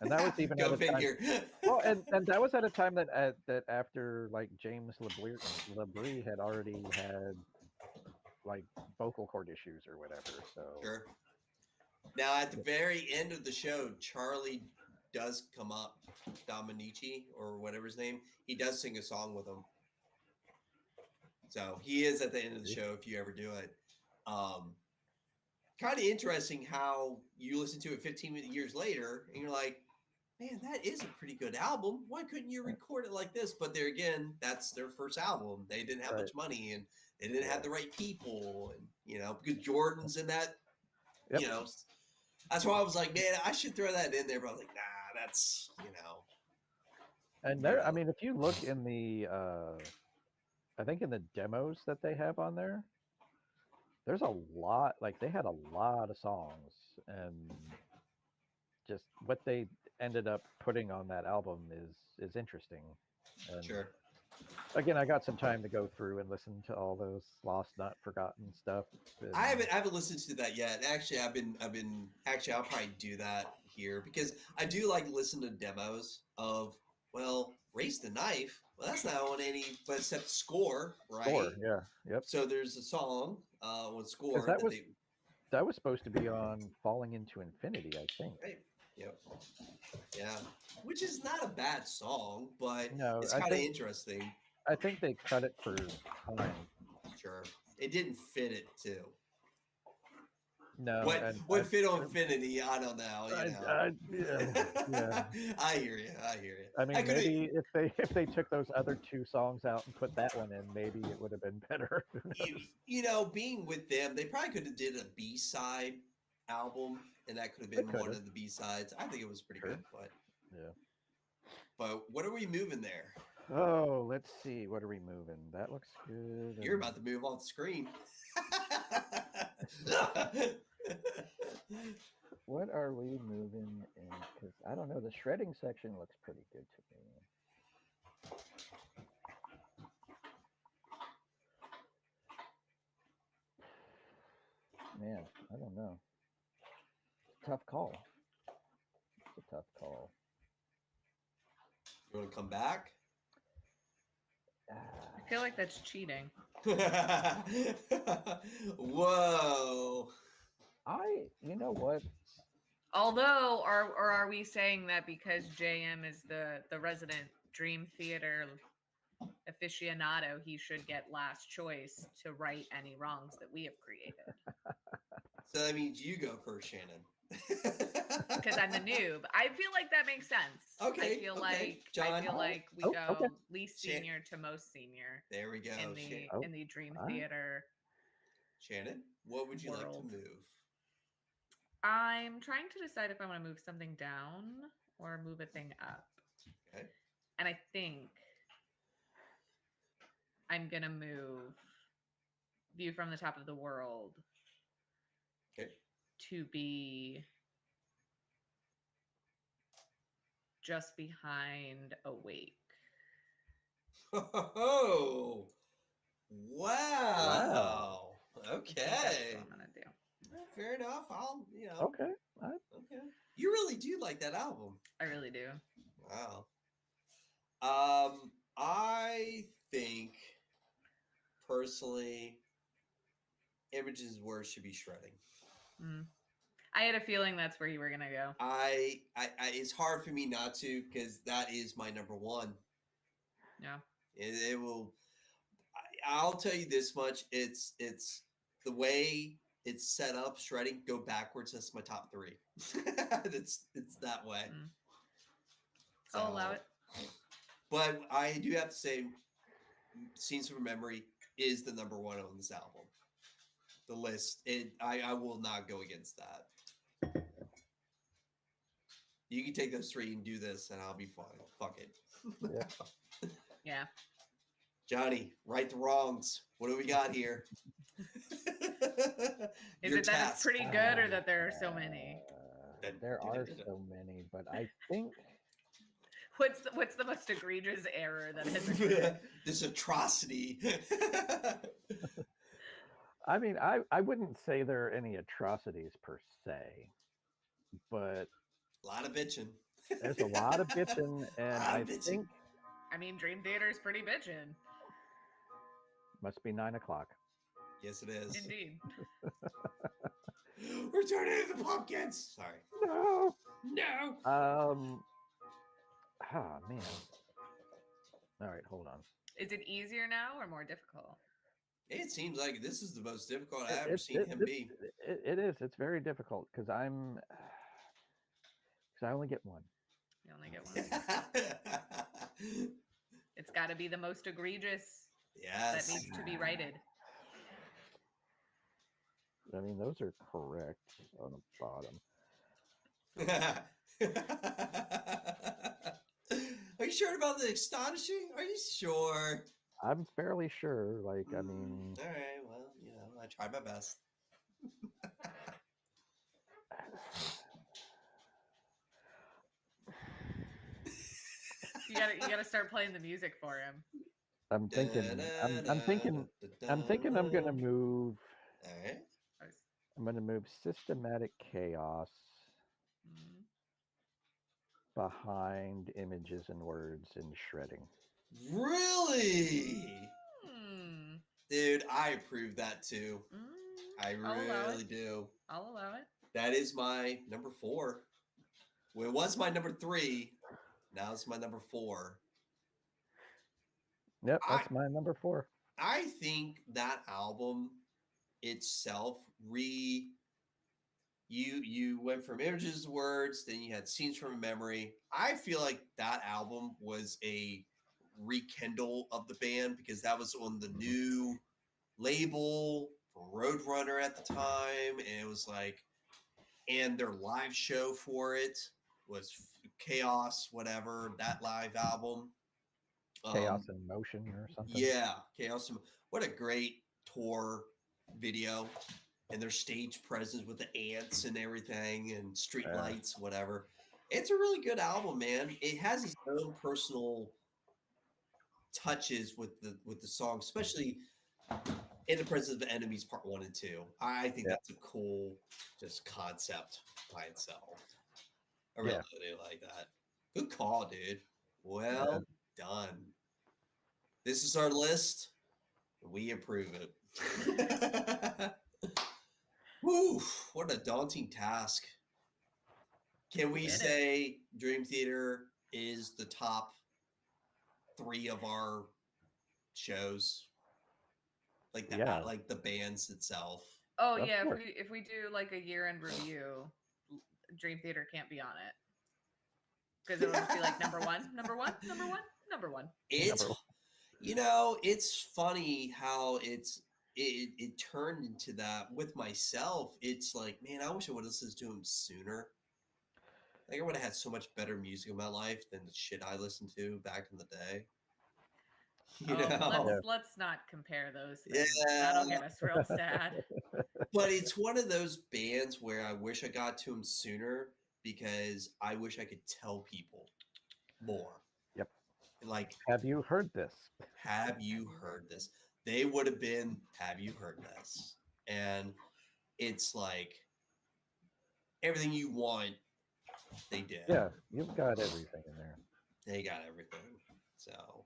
And that was even Go at a time. figure. Well, and that was at a time that that after like James LeBrie had already had like vocal cord issues or whatever. So Sure. Now, at the very end of the show, Charlie does come up, Dominici or whatever his name. He does sing a song with him. So he is at the end of the show if you ever do it. Kind of interesting how you listen to it 15 years later and you're like, man, that is a pretty good album. Why couldn't you record it like this? But there again, that's their first album. They didn't have much money and they didn't have the right people. And, you know, because Jordan's in that, you know, that's why I was like, man, I should throw that in there. But I was like, nah, that's, you know. And there, I mean, if you look in the, I think in the demos that they have on there, there's a lot, like they had a lot of songs, and just what they ended up putting on that album is interesting. And Sure. Again, I got some time to go through and listen to all those Lost Not Forgotten stuff. I haven't listened to that yet. Actually, I'll probably do that here because I do like listen to demos of, well, Raise the Knife. Well, that's not on any, but except Score, right? Score, yeah, yep. So there's a song with Score that was supposed to be on Falling Into Infinity, I think. Right. Yep. Yeah. Which is not a bad song, but no, it's kind of interesting. I think they cut it for time. Sure. It didn't fit it too. No. What fit on Infinity? I don't know. You know. Yeah. I hear you. I mean, maybe if they took those other two songs out and put that one in, maybe it would have been better. You know, being with them, they probably could have did a B-side album, and that could have been one of the B-sides. I think it was pretty good, but yeah. But what are we moving there? Oh, let's see. What are we moving? That looks good. You're about to move off the screen. What are we moving in? Because I don't know. The shredding section looks pretty good to me. Man, I don't know. It's a tough call. It's a tough call. You want to come back? I feel like that's cheating. Whoa. You know what? Although, are we saying that because JM is the resident Dream Theater aficionado, he should get last choice to right any wrongs that we have created? So that means you go first, Shannon. Because I'm the noob. I feel like that makes sense. Okay. I feel John. like we go least senior to most senior. There we go. In the Dream Theater. Shannon, what would you like to move? I'm trying to decide if I want to move something down or move a thing up. Okay. And I think I'm gonna move View from the Top of the World. Okay. To be just behind Awake. Oh, wow. Okay. That's what I'm gonna do. Fair enough. Okay. Okay. really do like that album. I really do. Wow. I think personally, Images Words should be shredding. Mm. I had a feeling that's where you were gonna go. I it's hard for me not to because that is my number one. Yeah. It will. I'll tell you this much: it's the way it's set up. Shredding, go backwards. That's my top three. it's that way. Mm. I'll allow it. But I do have to say, Scenes from Memory is the number one on this album. The list, I will not go against that. You can take those three and do this, and I'll be fine. Fuck it. Yeah. Yeah. Johnny, right the wrongs. What do we got here? Is Your it that task. it's pretty good, or that there are so many? There are so many, but I think What's the most egregious error that has occurred? This atrocity. I mean, I wouldn't say there are any atrocities per se, but A lot of bitching. there's a lot of bitching, and Lot I of bitching. think I mean, Dream Theater is pretty bitchin'. must be 9 o'clock. Yes, it is. Indeed. We're turning into the pumpkins. Sorry. No. No. Ah, man. All right, hold on. Is it easier now or more difficult? It seems like this is the most difficult I've ever It- seen it- him it- be. It is. It's very difficult because I only get one. You only get one. It's got to be the most egregious Yes. that needs to be righted. I mean, those are correct on the bottom. Are you sure about the astonishing? Are you sure? I'm fairly sure. Like, I mean, All right. Well, you know, I tried my best. You gotta start playing the music for him. I'm thinking. I'm thinking. I'm gonna move. All right. I'm gonna move Systematic Chaos Mhm. behind Images and Words in shredding. Really? Hmm. Dude, I approve that too. Mm, I I'll allow really it. do. I'll allow it. That is my number 4. Well, it was my number 3. Now it's my number 4. Yep, that's my number 4. I think that album itself you went from Images to Words, then you had Scenes from Memory. I feel like that album was a rekindle of the band because that was on the new label for Roadrunner at the time, and it was like, and their live show for it was Chaos, whatever, that live album. Chaos in Motion or something. Yeah, Chaos. What a great tour video, and their stage presence with the ants and everything, and street lights, whatever. It's a really good album, man. It has its own personal touches with the song, especially In the Presence of Enemies Part 1 and 2. I think that's a cool just concept by itself. I really like that. Good call, dude. Well done. This is our list. We approve it. Woo, what a daunting task. Can we say Dream Theater is the top 3 of our shows? Like that, like the bands itself. Oh yeah, if we do like a year-end review, Dream Theater can't be on it. Because it would just be like number one. It's, you know, it's funny how it turned into that with myself. It's like, man, I wish I would have listened to him sooner. Like I would have had so much better music in my life than the shit I listened to back in the day. You know? Let's not compare those things. That'll get us real sad. But it's one of those bands where I wish I got to them sooner because I wish I could tell people more. Yep. Like, have you heard this? Have you heard this? They would have been, have you heard this? And it's like everything you want They did. Yeah, you've got everything in there. They got everything. So,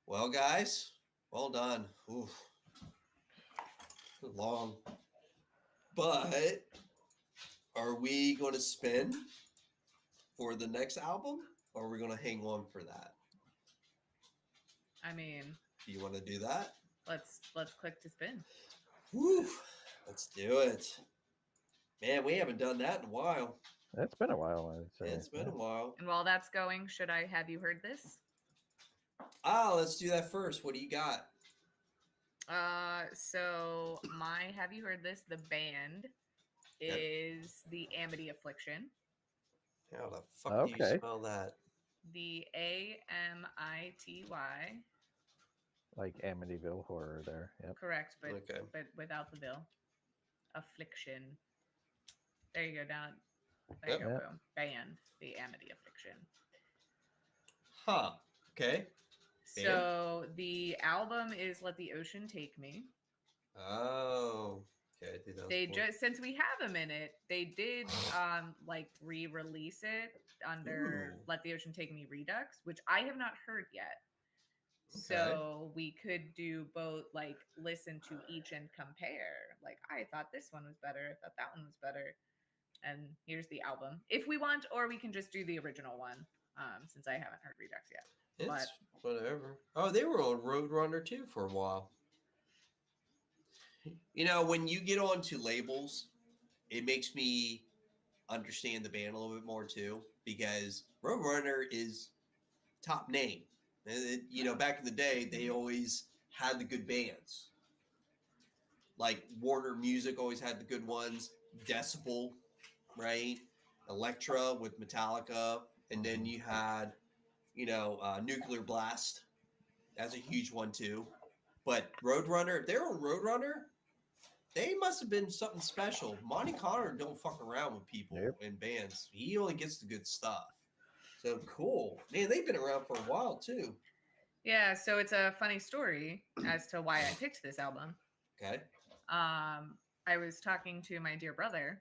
well, guys, well done. Oof. Long. But are we going to spin for the next album, or are we going to hang on for that? I mean, Do you want to do that? let's click to spin. Woo. Let's do it. Man, we haven't done that in a while. It's been a while, I would say. It's been a while. And while that's going, should I have you heard this? Let's do that first. What do you got? So my have you heard this? The band Yep. is the Amity Affliction. How the fuck do you Okay. spell that? The AMITY. Like Amityville Horror there. Yep. Correct, but Okay. but without the bill. Affliction. There you go, down. There Yep. you go, Yep. boom. Band, the Amity Affliction. Huh. Okay. Band? So the album is Let the Ocean Take Me. Oh. Okay. 2004. They just since we have them in it, they did like re-release it under Ooh. Let the Ocean Take Me Redux, which I have not heard yet. Okay. So we could do both, like listen to each and compare. Like I thought this one was better, I thought that one was better. And here's the album if we want, or we can just do the original one, since I haven't heard Redux yet. It's whatever. Oh, they were on Roadrunner too for a while. You know, when you get onto labels, it makes me understand the band a little bit more too, because Roadrunner is top name. And you know, back in the day, they always had the good bands. Like Warner Music always had the good ones. Decibel, right? Elektra with Metallica, and then you had, you know, Nuclear Blast. That's a huge one too. But Roadrunner, if they're on Roadrunner, they must have been something special. Monty Connor don't fuck around with people Yep. in bands. He only gets the good stuff. So cool. Man, they've been around for a while too. Yeah, so it's a funny story as to why I picked this album. Okay. I was talking to my dear brother,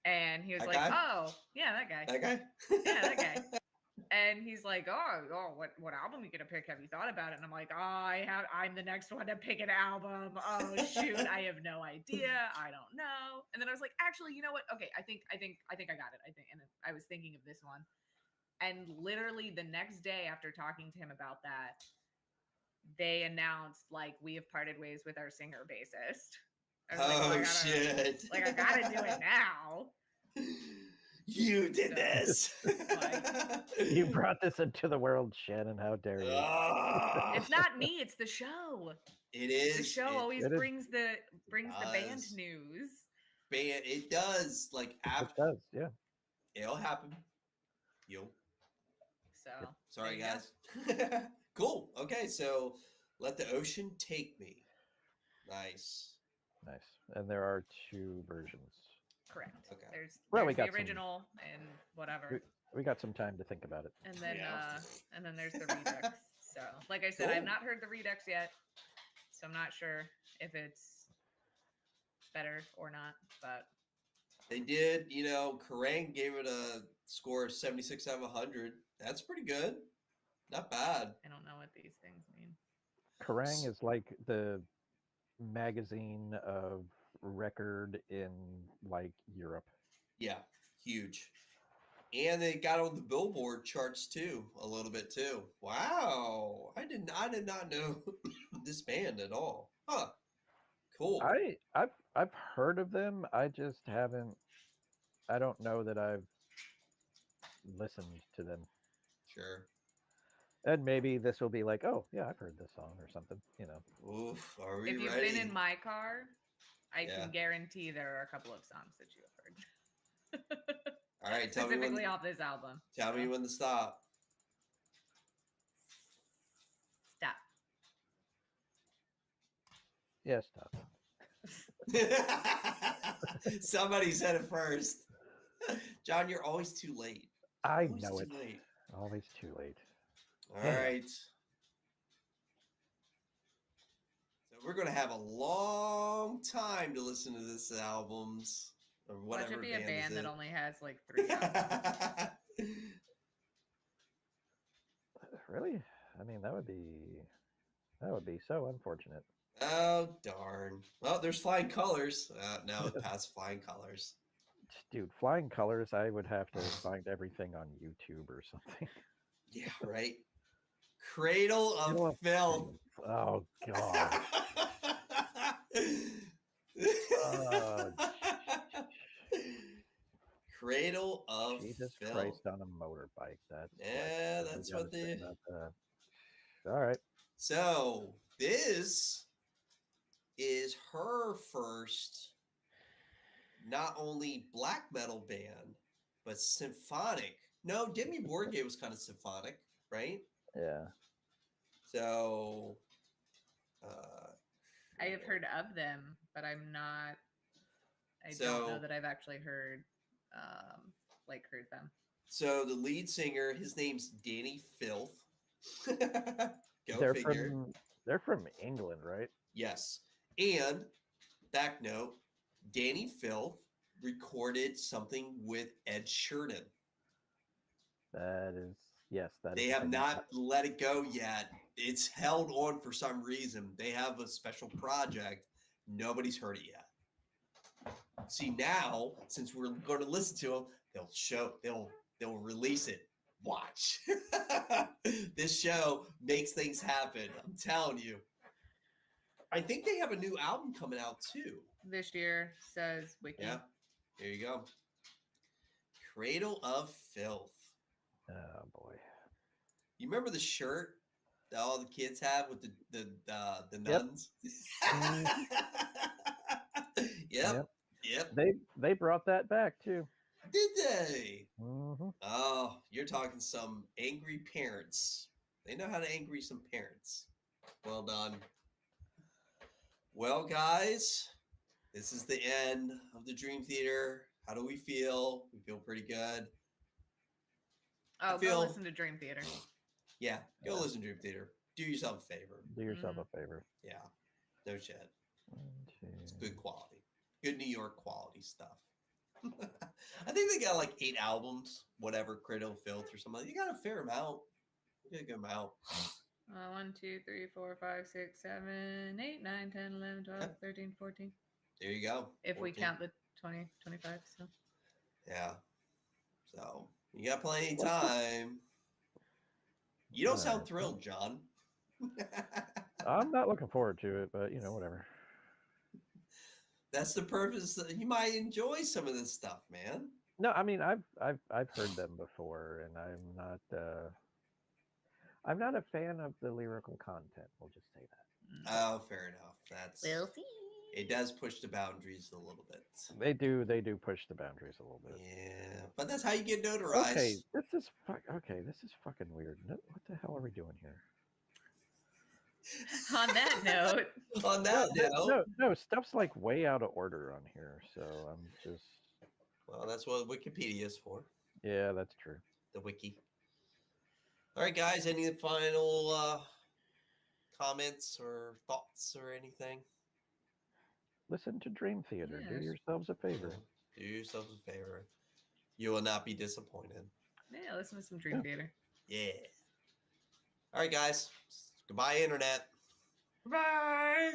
and he was That like, guy? "Oh, yeah, that guy." That guy? Yeah, that guy. And he's like, "Oh, what album you gonna pick? Have you thought about it?" And I'm like, I'm the next one to pick an album. Oh shoot, I have no idea. I don't know." And then I was like, "Actually, you know what? Okay, I think I got it. And I was thinking of this one." And literally the next day after talking to him about that, they announced like we have parted ways with our singer bassist. I was like, Oh, I gotta, shit. Like I gotta do it now. You did So, this. You brought this into the world, Shannon. How dare you? Ah. It's not me, it's the show. It is. The show always it is. brings the band does. news. Band. It does. Like It after does, yeah. it'll happen. Yo. So Sorry, there you go. guys. Cool. Okay, so Let the Ocean Take Me. Nice. Nice. And there are 2 versions. Correct. Okay. There's Well, we the got some- original and whatever. We got some time to think about it. And then Yeah. and then there's the Redux. So like I said, I've Cool. not heard the Redux yet. So I'm not sure if it's better or not, but They did, you know, Kerrang gave it a score of 76 out of 100. That's pretty good. Not bad. I don't know what these things mean. Kerrang is like the magazine of record in like Europe. Yeah, huge. And they got on the Billboard charts too, a little bit too. Wow. I did not know this band at all. Huh. Cool. I've heard of them. I just haven't. I don't know that I've listened to them. Sure. And maybe this will be like, oh yeah, I've heard this song or something. You know. Oof. Are we If you've ready? been in my car, I Yeah. can guarantee there are a couple of songs that you have heard. All right, tell me Specifically when. off this album. Tell me So, when to stop. Stop. Yeah, stop. Somebody said it first. John, you're always too late. I Always know too it. late. Always too late. All right. So we're gonna have a long time to listen to this albums. or Watch whatever it be a band is that it. only has like 3 albums. Really? I mean, that would be so unfortunate. Oh darn! Well, there's flying colors. No, it passed flying colors. Dude, flying colors, I would have to find everything on YouTube or something. Yeah, right. Cradle of Cradle of Filth. Oh god. Uh, Cradle of Jesus Filth. Christ on a motorbike. Yeah, we that's gotta what say they. about that. All right. So this is her first, not only black metal band, but symphonic. No, Demi Borgir was kind of symphonic, right? Yeah. So, I have heard of them, but I'm not. I don't know So- that I've actually heard heard them. So the lead singer, his name's Danny Filth. Go they're figure. they're from England, right? Yes. And back note, Danny Filth recorded something with Ed Sheeran. That is yes, that They is a have thing. not let it go yet. It's held on for some reason. They have a special project. Nobody's heard it yet. See, now, since we're going to listen to them, they'll release it. Watch. This show makes things happen. I'm telling you. I think they have a new album coming out too. This year, says Wiki. Yeah. There you go. Cradle of Filth. Oh boy. You remember the shirt that all the kids have with the Yep. nuns? Yep. They brought that back too. Did they? Mm-hmm. Oh, you're talking some angry parents. They know how to angry some parents. Well done. Well, guys, this is the end of the Dream Theater. How do we feel? We feel pretty good. Oh, feel- go listen to Dream Theater. Yeah, go Yeah. listen to Dream Theater. Do yourself a favor. Do yourself a favor. Yeah, no shit. One, It's two. good quality. Good New York quality stuff. I think they got like 8 albums, whatever, Cradle of Filth or something. You got a fair amount. You got a good amount. 1, 2, 3, 4, 5, 6, 7, 8, 9, 10, 11, 12, Yep. 13, 14. There you go. If we 14. count the 20, 25. So Yeah. So you got plenty of time. You don't sound Alright. thrilled, John. I'm not looking forward to it, but whatever. That's the purpose. You might enjoy some of this stuff, man. No, I mean I've heard them before, and I'm not a fan of the lyrical content. We'll just say that. Oh, fair enough. That's we'll see. it. Does push the boundaries a little bit. They do push the boundaries a little bit. Yeah, but that's how you get notarized. Okay, this is fucking weird. What the hell are we doing here? On that note, On that note, No, stuff's like way out of order on here, so I'm just. well, that's what Wikipedia is for. Yeah, that's true. The wiki. All right, guys. Any final comments or thoughts or anything? Listen to Dream Theater. Do Yes. yourselves a favor. Do yourselves a favor. You will not be disappointed. yeah, listen to some Dream Theater. Yeah. All right, guys. Goodbye, Internet. Bye.